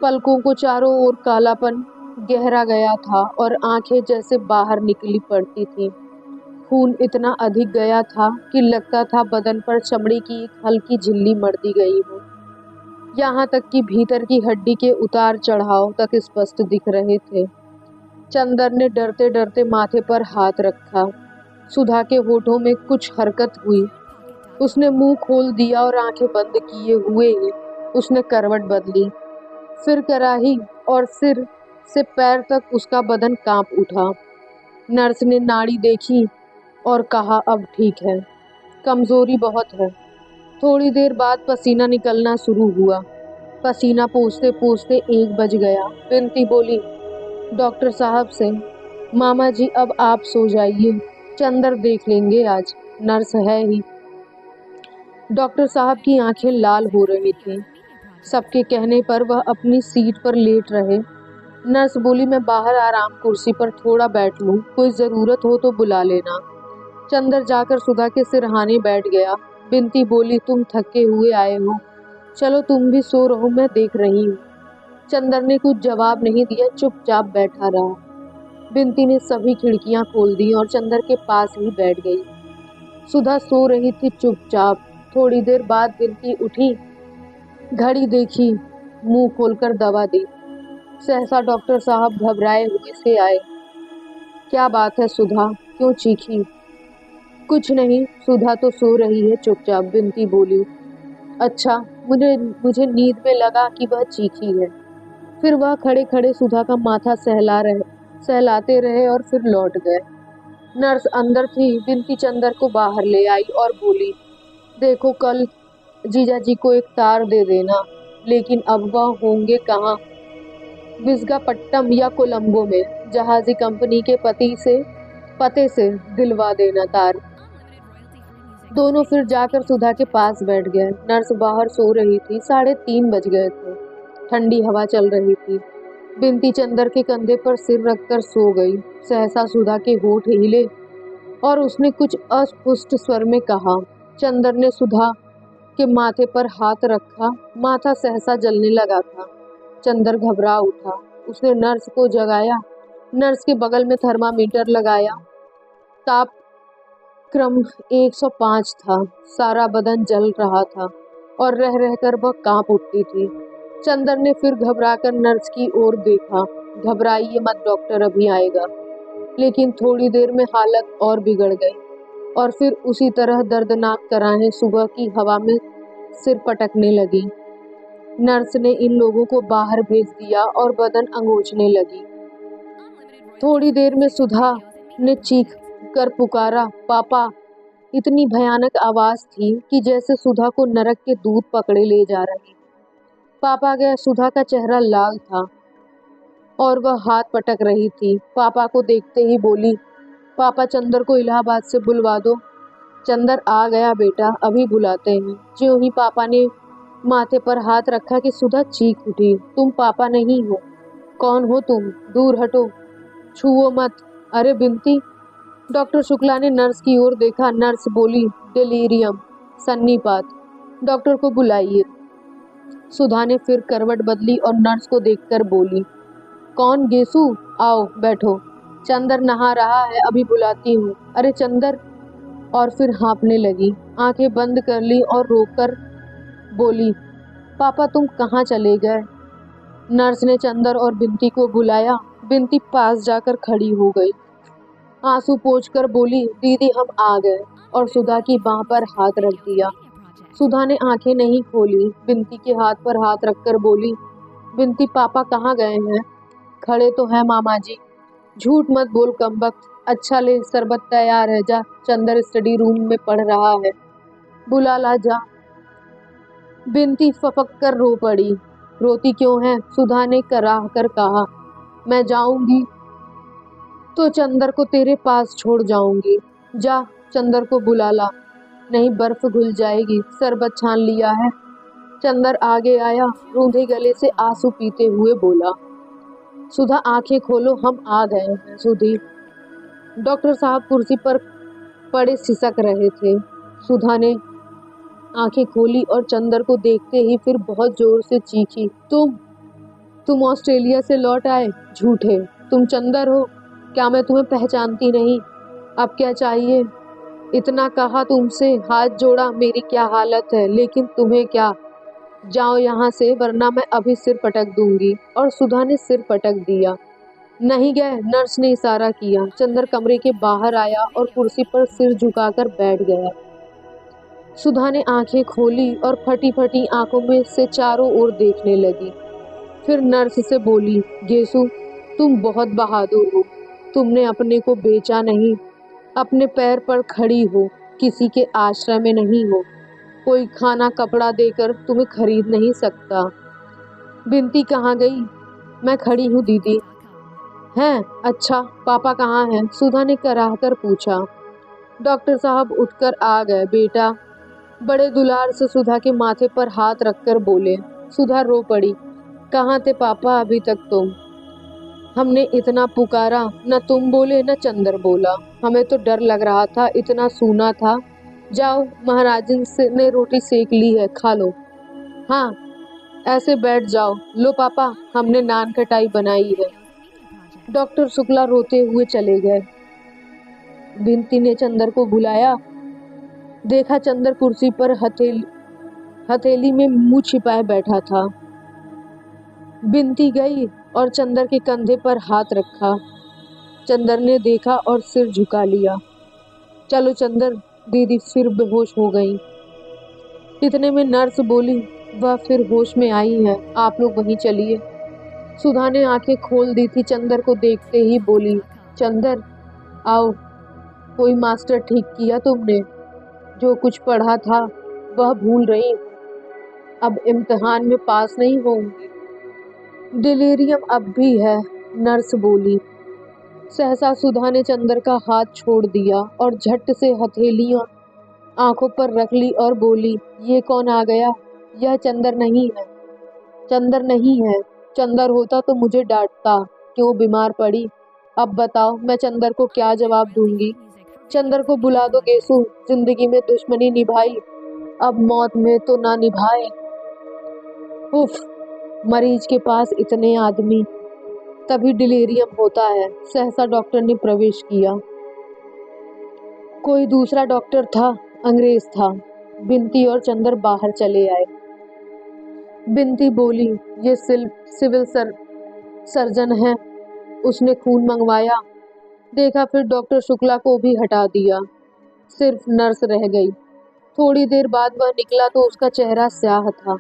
Speaker 1: पलकों को चारों ओर कालापन गहरा गया था और आंखें जैसे बाहर निकली पड़ती थीं। खून इतना अधिक गया था कि लगता था बदन पर चमड़ी की एक हल्की झिल्ली मर दी गई हो। यहाँ तक कि भीतर की हड्डी के उतार चढ़ाव तक स्पष्ट दिख रहे थे। चंदर ने डरते डरते माथे पर हाथ रखा। सुधा के होठों में कुछ हरकत हुई। उसने मुंह खोल दिया और आंखें बंद किए हुए ही उसने करवट बदली। फिर कराही और सिर से पैर तक उसका बदन कांप उठा। नर्स ने नाड़ी देखी और कहा, अब ठीक है, कमजोरी बहुत है। थोड़ी देर बाद पसीना निकलना शुरू हुआ। पसीना पोंछते पोंछते 1 बज गया। बिनती बोली डॉक्टर साहब से, मामा जी अब आप सो जाइए, चंदर देख लेंगे, आज नर्स है ही। डॉक्टर साहब की आंखें लाल हो रही थीं। सबके कहने पर वह अपनी सीट पर लेट रहे। नर्स बोली, मैं बाहर आराम कुर्सी पर थोड़ा बैठ लूं, कोई ज़रूरत हो तो बुला लेना। चंदर जाकर सुधा के सिरहाने बैठ गया। बिनती बोली, तुम थके हुए आए हो, चलो तुम भी सो रहो, मैं देख रही हूँ। चंदर ने कुछ जवाब नहीं दिया, चुपचाप बैठा रहा। बिनती ने सभी खिड़कियां खोल दी और चंदर के पास ही बैठ गई। सुधा सो रही थी चुपचाप। थोड़ी देर बाद बिनती उठी, घड़ी देखी, मुंह खोलकर दवा दी। सहसा डॉक्टर साहब घबराए हुए से आए। क्या बात है सुधा, क्यों चीखी? कुछ नहीं, सुधा तो सो रही है चुपचाप, बिनती बोली। अच्छा, मुझे नींद में लगा कि वह चीखी है। फिर वह खड़े खड़े सुधा का माथा सहलाते रहे और फिर लौट गए। नर्स अंदर थी। बिनती चंदर को बाहर ले आई और बोली, देखो कल जीजा जी को एक तार दे देना, लेकिन अब वह होंगे कहाँ, विशाखापट्टनम या कोलंबो में। जहाजी कंपनी के पते से दिलवा देना तार। दोनों फिर जाकर सुधा के पास बैठ गए। नर्स बाहर सो रही थी। 3:30 बज गए थे। ठंडी हवा चल रही थी। बिनती चंदर के कंधे पर सिर रखकर सो गई। सहसा सुधा के होठ हिले और उसने कुछ अस्पष्ट स्वर में कहा। चंदर ने सुधा के माथे पर हाथ रखा। माथा सहसा जलने लगा था। चंदर घबरा उठा। उसने नर्स को जगाया। नर्स के बगल में थर्मामीटर लगाया। तापक्रम 105 था। सारा बदन जल रहा था और रह रहकर वह कांप उठती थी। चंदर ने फिर घबराकर नर्स की ओर देखा। घबराइए मत, डॉक्टर अभी आएगा। लेकिन थोड़ी देर में हालत और बिगड़ गई और फिर उसी तरह दर्दनाक कराहें सुबह की हवा में सिर पटकने लगी। नर्स ने इन लोगों को बाहर भेज दिया और बदन अंगोछने लगी। थोड़ी देर में सुधा ने चीख कर पुकारा, पापा। इतनी भयानक आवाज थी कि जैसे सुधा को नरक के दूध पकड़े ले जा रही। पापा गया। सुधा का चेहरा लाल था और वह हाथ पटक रही थी। पापा को देखते ही बोली, पापा चंदर को इलाहाबाद से बुलवा दो। चंदर आ गया बेटा, अभी बुलाते हैं। ज्यों ही पापा ने माथे पर हाथ रखा कि सुधा चीख उठी, तुम पापा नहीं हो। कौन हो तुम? दूर हटो, छुओ मत। अरे बिनती। डॉक्टर शुक्ला ने नर्स की ओर देखा। नर्स बोली, डिलीरियम, सन्नीपात, डॉक्टर को बुलाइए। सुधा ने फिर करवट बदली और नर्स को देखकर बोली, कौन गेसू? आओ बैठो। चंदर नहा रहा है, अभी बुलाती हूँ। अरे चंदर। और फिर हाँफने लगी। आंखें बंद कर ली और रोकर बोली, पापा तुम कहाँ चले गए? नर्स ने चंदर और बिनती को बुलाया। बिनती पास जाकर खड़ी हो गई। आंसू पोंछकर बोली, दीदी हम आ गए, और सुधा की बाह पर हाथ रख दिया। सुधा ने आंखें नहीं खोली। बिनती के हाथ पर हाथ रखकर बोली, बिनती पापा कहाँ गए हैं? खड़े तो हैं मामा जी। झूठ मत बोल कमबख्त। अच्छा ले, शरबत तैयार है, जा। चंदर स्टडी रूम में पढ़ रहा है, बुला ला जा। बिनती फपक कर रो पड़ी। रोती क्यों है? सुधा ने कराह कर कहा, मैं जाऊंगी तो चंदर को तेरे पास छोड़ जाऊंगी। जा, चंदर को बुला ला, नहीं बर्फ घुल जाएगी। शरबत छान लिया है। चंदर आगे आया। रूंधे गले से आंसू पीते हुए बोला, सुधा आंखें खोलो, हम आ गए हैं। सुधी। डॉक्टर साहब कुर्सी पर पड़े सिसक रहे थे। सुधा ने आंखें खोली और चंदर को देखते ही फिर बहुत जोर से चीखी, तुम ऑस्ट्रेलिया से लौट आए? झूठे। तुम चंदर हो? क्या मैं तुम्हें पहचानती नहीं? अब क्या चाहिए? इतना कहा तुमसे, हाथ जोड़ा, मेरी क्या हालत है, लेकिन तुम्हें क्या? जाओ यहाँ से, वरना मैं अभी सिर पटक दूंगी। और सुधा ने सिर पटक दिया। नहीं गए, नर्स ने इशारा किया। चंदर कमरे के बाहर आया और कुर्सी पर सिर झुकाकर बैठ गया। सुधा ने आंखें खोली और फटी फटी आंखों में से चारों ओर देखने लगी। फिर नर्स से बोली, गेसु, तुम बहुत बहादुर हो। तुमने अपने को बेचा नहीं, अपने पैर पर खड़ी हो, किसी के आश्रय में नहीं हो। कोई खाना कपड़ा देकर तुम्हें खरीद नहीं सकता। बिनती कहाँ गई? मैं खड़ी हूँ दीदी। हैं? अच्छा, पापा कहाँ हैं? सुधा ने कराह कर पूछा। डॉक्टर साहब उठकर आ गए बेटा, बड़े दुलार से सुधा के माथे पर हाथ रखकर बोले। सुधा रो पड़ी। कहाँ थे पापा अभी तक तुम? हमने इतना पुकारा, न तुम बोले न चंदर बोला। हमें तो डर लग रहा था, इतना सूना था। जाओ, महाराजन से ने रोटी सेक ली है, खा लो। हाँ, ऐसे बैठ जाओ। लो पापा, हमने नान खटाई बनाई है। डॉक्टर शुक्ला रोते हुए चले गए। बिनती ने चंदर को बुलाया। देखा चंदर कुर्सी पर हथेली में मुंह छिपाए बैठा था। बिनती गई और चंदर के कंधे पर हाथ रखा। चंदर ने देखा और सिर झुका लिया। चलो चंदर, दीदी फिर बेहोश हो गई। इतने में नर्स बोली, वह फिर होश में आई है, आप लोग वहीं चलिए। सुधा ने आंखें खोल दी थी। चंदर को देखते ही बोली, चंदर आओ। कोई मास्टर ठीक किया तुमने? जो कुछ पढ़ा था वह भूल रही? अब इम्तिहान में पास नहीं होंगी। डिलीरियम अब भी है, नर्स बोली। सहसा सुधा ने चंदर का हाथ छोड़ दिया और झट से हथेलियां आंखों पर रख ली और बोली, ये कौन आ गया? यह चंदर नहीं है। चंदर नहीं है। चंदर होता तो मुझे डांटता, क्यों बीमार पड़ी? अब बताओ, मैं चंदर को क्या जवाब दूंगी? चंदर को बुला दो गेसु, जिंदगी में दुश्मनी निभाई, अब मौत में तो ना निभाए। उफ, मरीज के पास इतने आदमी, तभी डिलीरियम होता है। सहसा डॉक्टर ने प्रवेश किया। कोई दूसरा डॉक्टर था, अंग्रेज था। बिनती और चंदर बाहर चले आए। बिनती बोली, ये सिविल सर्जन है। उसने खून मंगवाया। देखा, फिर डॉक्टर शुक्ला को भी हटा दिया। सिर्फ नर्स रह गई। थोड़ी देर बाद वह निकला तो उसका चेहरा स्याह था।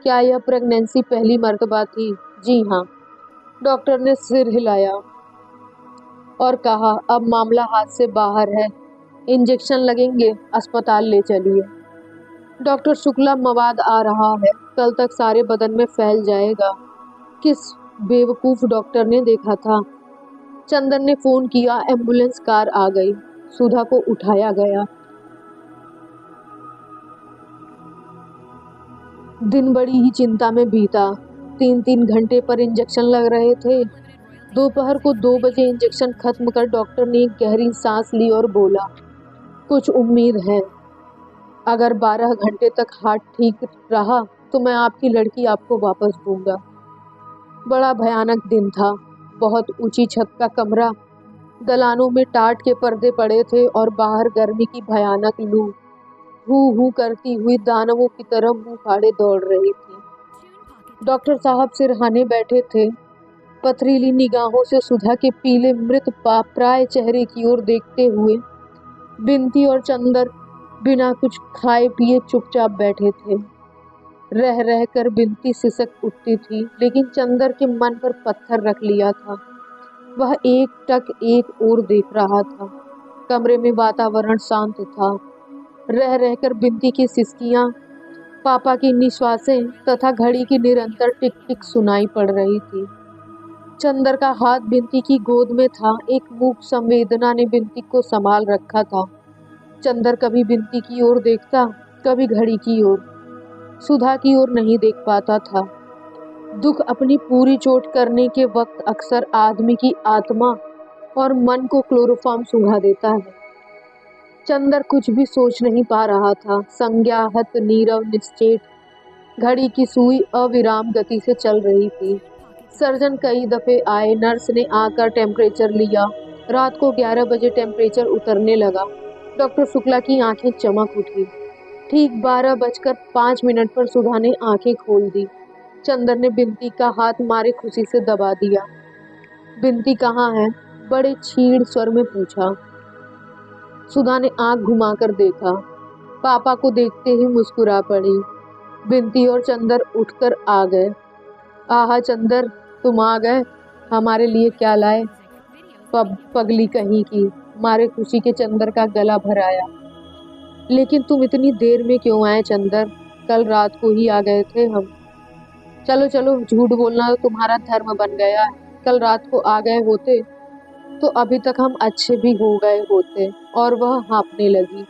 Speaker 1: क्या यह प्रेगनेंसी पहली मर्तबा थी? जी हाँ। डॉक्टर ने सिर हिलाया और कहा, अब मामला हाथ से बाहर है, इंजेक्शन लगेंगे, अस्पताल ले चलिए। डॉक्टर शुक्ला, मवाद आ रहा है, कल तक सारे बदन में फैल जाएगा। किस बेवकूफ डॉक्टर ने देखा था? चंदन ने फोन किया, एम्बुलेंस कार आ गई। सुधा को उठाया गया। दिन बड़ी ही चिंता में बीता। 3-3 घंटे पर इंजेक्शन लग रहे थे। दोपहर को 2 बजे इंजेक्शन खत्म कर डॉक्टर ने एक गहरी सांस ली और बोला, कुछ उम्मीद है। अगर 12 घंटे तक हार्ट ठीक रहा तो मैं आपकी लड़की आपको वापस दूंगा। बड़ा भयानक दिन था। बहुत ऊंची छत का कमरा, दलानों में टाट के पर्दे पड़े थे और बाहर गर्मी की भयानक लू हू हू करती हुई दानवों की तरह मुंह फाड़े दौड़ रही थी। डॉक्टर साहब सिरहाने बैठे थे, पथरीली निगाहों से सुधा के पीले मृत प्राय चेहरे की ओर देखते हुए। बिनती और चंदर बिना कुछ खाए पिए चुपचाप बैठे थे। रह रह कर बिनती सिसक उठती थी, लेकिन चंदर के मन पर पत्थर रख लिया था। वह एक टक एक ओर देख रहा था। कमरे में वातावरण शांत था। रह रहकर बिनती की सिसकियां, पापा की निश्वासें तथा घड़ी की निरंतर टिक टिक सुनाई पड़ रही थी। चंदर का हाथ बिनती की गोद में था। एक मूक संवेदना ने बिनती को संभाल रखा था। चंदर कभी बिनती की ओर देखता, कभी घड़ी की ओर। सुधा की ओर नहीं देख पाता था। दुख अपनी पूरी चोट करने के वक्त अक्सर आदमी की आत्मा और मन को क्लोरोफॉर्म सुंघा देता है। चंदर कुछ भी सोच नहीं पा रहा था। संज्ञाहत, नीरव, निश्चेत। घड़ी की सुई अविराम गति से चल रही थी। सर्जन कई दफे आए। नर्स ने आकर टेम्परेचर लिया। रात को 11 बजे टेम्परेचर उतरने लगा। डॉक्टर शुक्ला की आंखें चमक उठी। ठीक 12:05 पर सुधा ने आंखें खोल दी। चंदर ने बिनती का हाथ मारे खुशी से दबा दिया। बिनती कहाँ है? बड़े छीड़ स्वर में पूछा। सुधा ने आंख घुमाकर देखा। पापा को देखते ही मुस्कुरा पड़ी। बिनती और चंदर उठकर आ गए। आहा चंदर, तुम आ गए, हमारे लिए क्या लाए? पगली कहीं की, मारे खुशी के चंदर का गला भराया। लेकिन तुम इतनी देर में क्यों आए चंदर? कल रात को ही आ गए थे हम। चलो चलो, झूठ बोलना तो तुम्हारा धर्म बन गया है। कल रात को आ गए होते तो अभी तक हम अच्छे भी हो गए होते। और वह हाँफने लगी।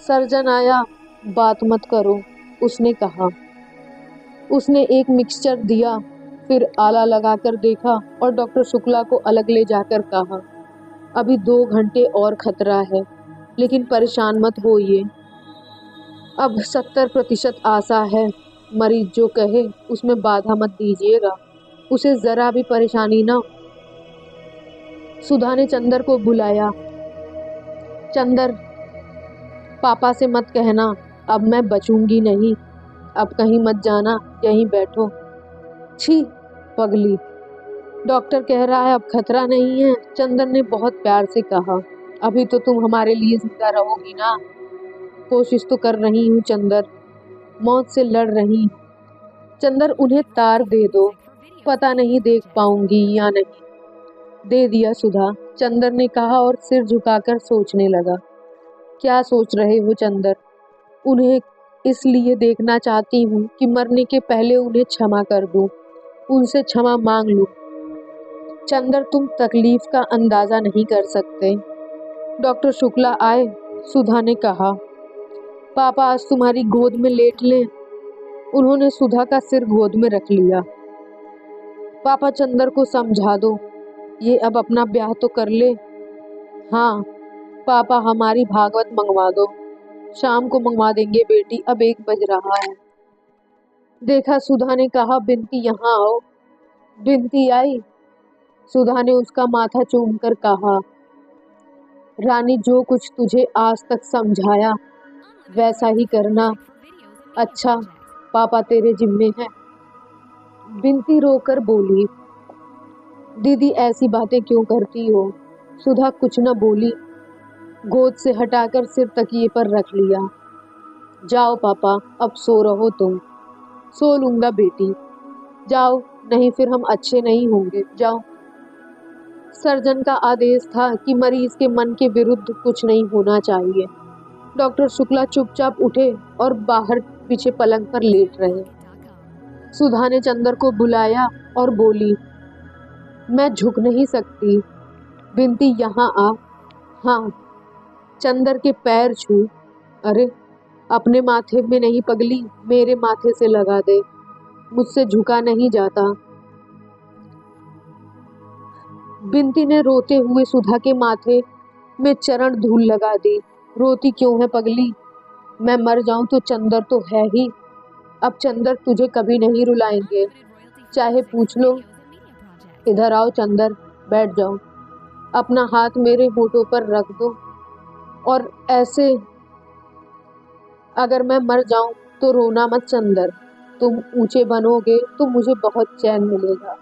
Speaker 1: सर्जन आया, बात मत करो, उसने कहा। उसने एक मिक्सचर दिया, फिर आला लगाकर देखा और डॉक्टर शुक्ला को अलग ले जाकर कहा, अभी 2 घंटे और खतरा है, लेकिन परेशान मत होइए। अब 70% आशा है। मरीज जो कहे उसमें बाधा मत दीजिएगा, उसे जरा भी परेशानी ना। सुधा ने चंदर को बुलाया। चंदर, पापा से मत कहना, अब मैं बचूंगी नहीं। अब कहीं मत जाना, यहीं बैठो। छी पगली, डॉक्टर कह रहा है अब खतरा नहीं है। चंदर ने बहुत प्यार से कहा। अभी तो तुम हमारे लिए जिंदा रहोगी ना? कोशिश तो कर रही हूँ चंदर, मौत से लड़ रही हूँ। चंदर, उन्हें तार दे दो, पता नहीं देख पाऊंगी या नहीं। दे दिया सुधा, चंदर ने कहा और सिर झुकाकर सोचने लगा। क्या सोच रहे हो चंदर? उन्हें इसलिए देखना चाहती हूँ कि मरने के पहले उन्हें क्षमा कर दूँ, उनसे क्षमा मांग लूँ। चंदर, तुम तकलीफ का अंदाजा नहीं कर सकते। डॉक्टर शुक्ला आए, सुधा ने कहा। पापा आज तुम्हारी गोद में लेट लें। उन्होंने सुधा का सिर गोद में रख लिया। पापा चंदर को समझा दो, ये अब अपना ब्याह तो कर ले। हाँ पापा, हमारी भागवत मंगवा दो। शाम को मंगवा देंगे बेटी, अब 1 बज रहा है। देखा, सुधा ने कहा, बिनती यहाँ आओ। बिनती आई। सुधा ने उसका माथा चूमकर कहा, रानी, जो कुछ तुझे आज तक समझाया वैसा ही करना। अच्छा, पापा तेरे जिम्मे है। बिनती रोकर बोली, दीदी ऐसी बातें क्यों करती हो? सुधा कुछ न बोली, गोद से हटाकर सिर तकिए पर रख लिया। जाओ पापा, अब सो रहो तुम। सो लूंगा बेटी, जाओ, नहीं फिर हम अच्छे नहीं होंगे, जाओ। सर्जन का आदेश था कि मरीज के मन के विरुद्ध कुछ नहीं होना चाहिए। डॉक्टर शुक्ला चुपचाप उठे और बाहर पीछे पलंग पर लेट रहे। सुधा ने चंदर को बुलाया और बोली, मैं झुक नहीं सकती। बिनती यहाँ आ। हाँ। चंदर के पैर छू। अरे, अपने माथे में नहीं पगली, मेरे माथे से लगा दे, मुझसे झुका नहीं जाता। बिनती ने रोते हुए सुधा के माथे में चरण धूल लगा दी। रोती क्यों है पगली? मैं मर जाऊं तो चंदर तो है ही। अब चंदर तुझे कभी नहीं रुलाएंगे, चाहे पूछ लो। इधर आओ चंदर, बैठ जाओ। अपना हाथ मेरे होठों पर रख दो और ऐसे। अगर मैं मर जाऊं तो रोना मत चंदर, तुम ऊंचे बनोगे तो मुझे बहुत चैन मिलेगा।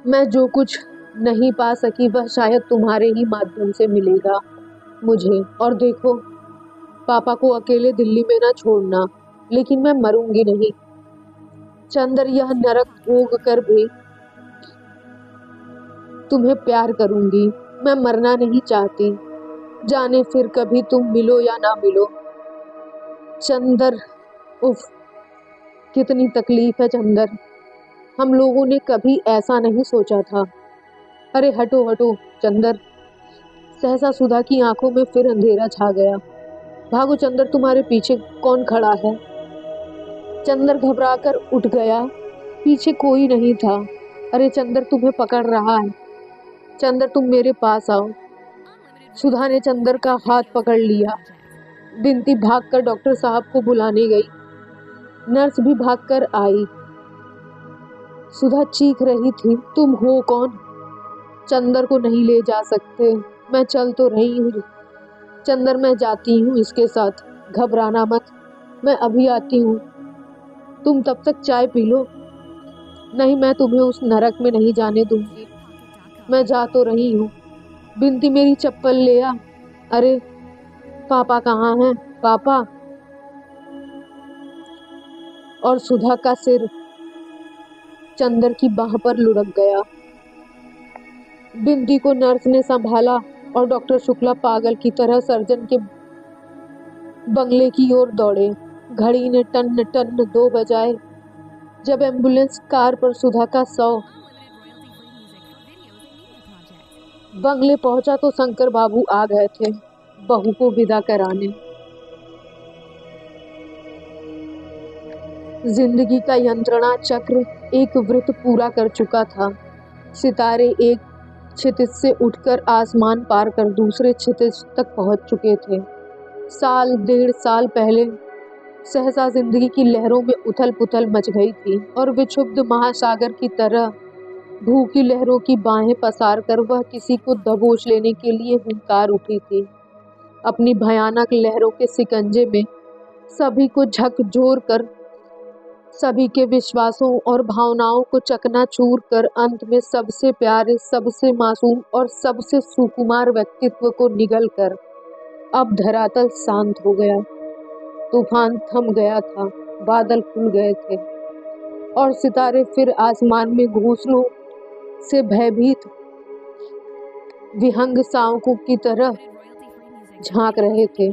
Speaker 1: मैं जो कुछ नहीं पा सकी वह शायद तुम्हारे ही माध्यम से मिलेगा मुझे। और देखो, पापा को अकेले दिल्ली में ना छोड़ना, लेकिन मैं मरूंगी नहीं। चंदर, यह नरक भोग कर भी तुम्हें प्यार करूंगी। मैं मरना नहीं चाहती, जाने फिर कभी तुम मिलो या ना मिलो। चंदर, उफ, कितनी तकलीफ है चंदर, हम लोगों ने कभी ऐसा नहीं सोचा था। अरे हटो हटो चंदर। सहसा सुधा की आंखों में फिर अंधेरा छा गया। भागो चंदर, तुम्हारे पीछे कौन खड़ा है? चंदर घबराकर उठ गया, पीछे कोई नहीं था। अरे चंदर, तुम्हें पकड़ रहा है। चंदर, तुम मेरे पास आओ। सुधा ने चंदर का हाथ पकड़ लिया। बिनती भागकर डॉक्टर साहब को बुलाने गई। नर्स भी भागकर आई। सुधा चीख रही थी, तुम हो कौन? चंदर को नहीं ले जा सकते। मैं चल तो रही हूँ चंदर, मैं जाती हूँ इसके साथ, घबराना मत, मैं अभी आती हूँ। तुम तब तक चाय पी लो। नहीं, मैं तुम्हें उस नरक में नहीं जाने दूंगी। मैं जा तो रही हूँ। बिंती, मेरी चप्पल ले आ। अरे पापा कहाँ हैं? पापा। और सुधा का सिर चंदर की बाह पर लुढ़क गया। बिंती को नर्स ने संभाला और डॉक्टर शुक्ला पागल की तरह सर्जन के बंगले की ओर दौड़े। घड़ी ने टन टन 2 बजाए जब एम्बुलेंस कार पर सुधा का शव बंगले पहुंचा तो शंकर बाबू आ गए थे बहू को विदा कराने। जिंदगी का यंत्रणा चक्र एक वृत्त पूरा कर चुका था। सितारे एक क्षितिज से उठकर आसमान पार कर दूसरे क्षितिज तक पहुंच चुके थे। साल 1.5 साल पहले सहसा जिंदगी की लहरों में उथल पुथल मच गई थी और विक्षुब्ध महासागर की तरह भूखी लहरों की बाहें पसार कर वह किसी को दबोच लेने के लिए हुंकार उठी थी। अपनी भयानक लहरों के सिकंजे में सभी को झकझोर कर, सभी के विश्वासों और भावनाओं को चकनाचूर कर अंत में सबसे प्यारे, सबसे मासूम और सबसे सुकुमार व्यक्तित्व को निगल कर अब धरातल शांत हो गया। तूफान थम गया था, बादल खुल गए थे और सितारे फिर आसमान में घोंसलों से भयभीत विहंग शावकों की तरह झांक रहे थे।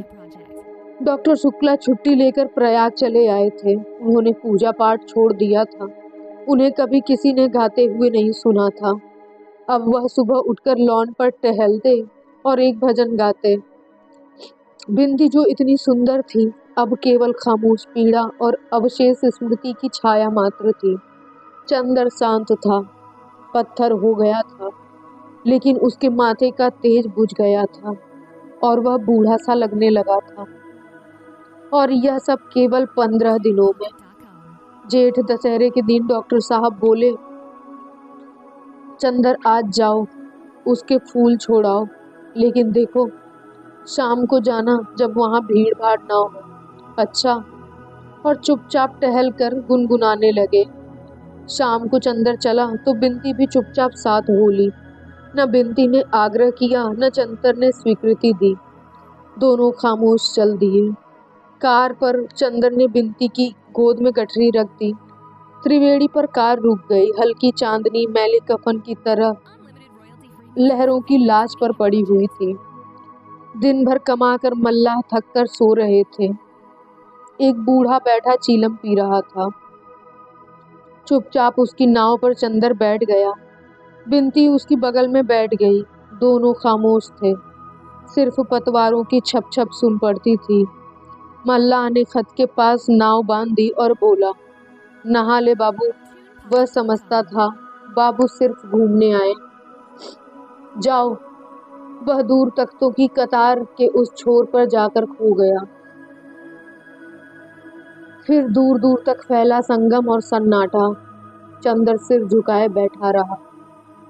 Speaker 1: डॉक्टर शुक्ला छुट्टी लेकर प्रयाग चले आए थे। उन्होंने पूजा पाठ छोड़ दिया था। उन्हें कभी किसी ने गाते हुए नहीं सुना था। अब वह सुबह उठकर लॉन पर टहलते और एक भजन गाते। बिंदी जो इतनी सुंदर थी अब केवल खामोश पीड़ा और अवशेष स्मृति की छाया मात्र थी। चंदर शांत था, पत्थर हो गया था, लेकिन उसके माथे का तेज बुझ गया था और वह बूढ़ा सा लगने लगा था। और यह सब केवल 15 दिनों में। जेठ दशहरे के दिन डॉक्टर साहब बोले, चंदर आज जाओ, उसके फूल छोड़ाओ, लेकिन देखो शाम को जाना जब वहाँ भीड़ भाड़ ना हो। अच्छा। और चुपचाप टहल कर गुनगुनाने लगे। शाम को चंदर चला तो बिंती भी चुपचाप साथ हो ली। न बिंती ने आग्रह किया, न चंदर ने स्वीकृति दी। दोनों खामोश चल दिए। कार पर चंदर ने बिंती की गोद में गठरी रख दी। त्रिवेणी पर कार रुक गई। हल्की चांदनी मैले कफन की तरह लहरों की लाश पर पड़ी हुई थी। दिन भर कमाकर मल्लाह थक कर सो रहे थे। एक बूढ़ा बैठा चीलम पी रहा था। चुपचाप उसकी नाव पर चंदर बैठ गया। बिंती उसकी बगल में बैठ गई। दोनों खामोश थे। सिर्फ पतवारों की छप छप सुन पड़ती थी। मल्लाह ने खत के पास नाव बांध दी और बोला, नहा ले बाबू। वह समझता था बाबू सिर्फ घूमने आए। जाओ। वह दूर तख्तों की कतार के उस छोर पर जाकर खो गया। फिर दूर दूर तक फैला संगम और सन्नाटा। चंदर सिर झुकाए बैठा रहा।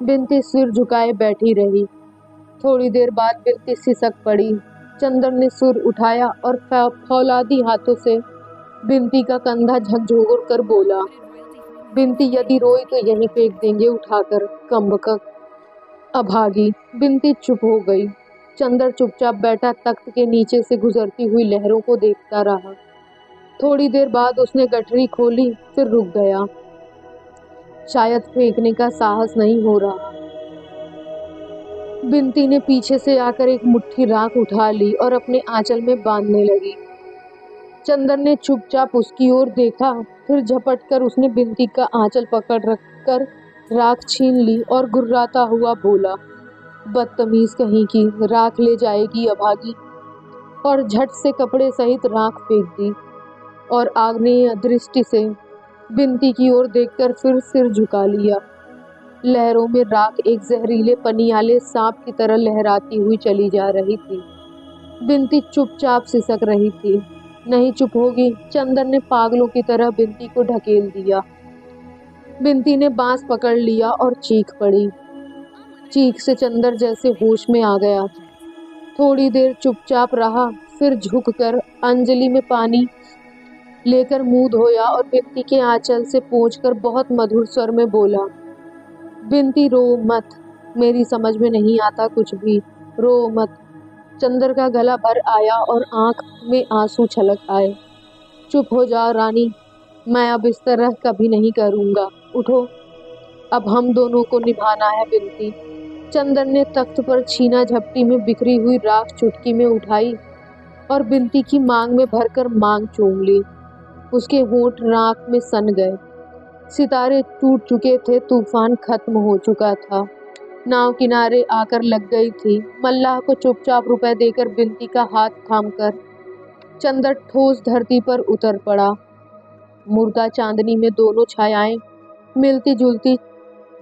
Speaker 1: बिंती सिर झुकाए बैठी रही। थोड़ी देर बाद बिंती सिसक पड़ी। चंदर ने सुर उठाया और फौलादी हाथों से बिंती का कंधा झकझोर कर बोला, बिंती यदि रोई तो यहीं फेंक देंगे उठाकर, कमबख्त अभागी। बिंती चुप हो गई। चंदर चुपचाप बैठा तख्त के नीचे से गुजरती हुई लहरों को देखता रहा। थोड़ी देर बाद उसने गठरी खोली, फिर रुक गया। शायद फेंकने का साहस नहीं हो रहा। बिंती ने पीछे से आकर एक मुट्ठी राख उठा ली और अपने आंचल में बांधने लगी। चंदर ने चुपचाप उसकी ओर देखा, फिर झपट कर उसने बिंती का आंचल पकड़ रखकर राख छीन ली और गुर्राता हुआ बोला, बदतमीज कहीं की, राख ले जाएगी अभागी। और झट से कपड़े सहित राख फेंक दी और आग्नेय दृष्टि से बिंती की ओर देखकर फिर सिर झुका लिया। लहरों में राख एक जहरीले पनियाले सांप की तरह लहराती हुई चली जा रही थी। बिंती चुपचाप सिसक रही थी। नहीं चुप होगी। चंदर ने पागलों की तरह बिंती को ढकेल दिया। बिंती ने बांस पकड़ लिया और चीख पड़ी। चीख से चंदर जैसे होश में आ गया। थोड़ी देर चुपचाप रहा, फिर झुककर अंजलि में पानी लेकर मुंह धोया और बिन्ती के आंचल से पोंछकर बहुत मधुर स्वर में बोला, बिन्ती रो मत, मेरी समझ में नहीं आता कुछ भी, रो मत। चंदर का गला भर आया और आंख में आंसू छलक आए। चुप हो जाओ रानी, मैं अब इस तरह कभी नहीं करूंगा, उठो, अब हम दोनों को निभाना है बिन्ती। चंदर ने तख्त पर छीना झपटी में बिखरी हुई राख चुटकी में उठाई और बिन्ती की मांग में भरकर मांग चूम ली। उसके होंठ राख में सन गए। सितारे टूट चुके थे, तूफान खत्म हो चुका था, नाव किनारे आकर लग गई थी। मल्लाह को चुपचाप रुपए देकर बिन्ती का हाथ थामकर चंदर ठोस धरती पर उतर पड़ा। मुर्दा चांदनी में दोनों छायाएं मिलती जुलती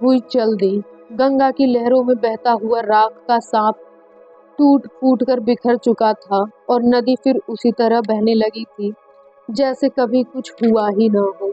Speaker 1: हुई चल दी। गंगा की लहरों में बहता हुआ राख का सांप टूट फूट कर बिखर चुका था और नदी फिर उसी तरह बहने लगी थी जैसे कभी कुछ हुआ ही ना हो।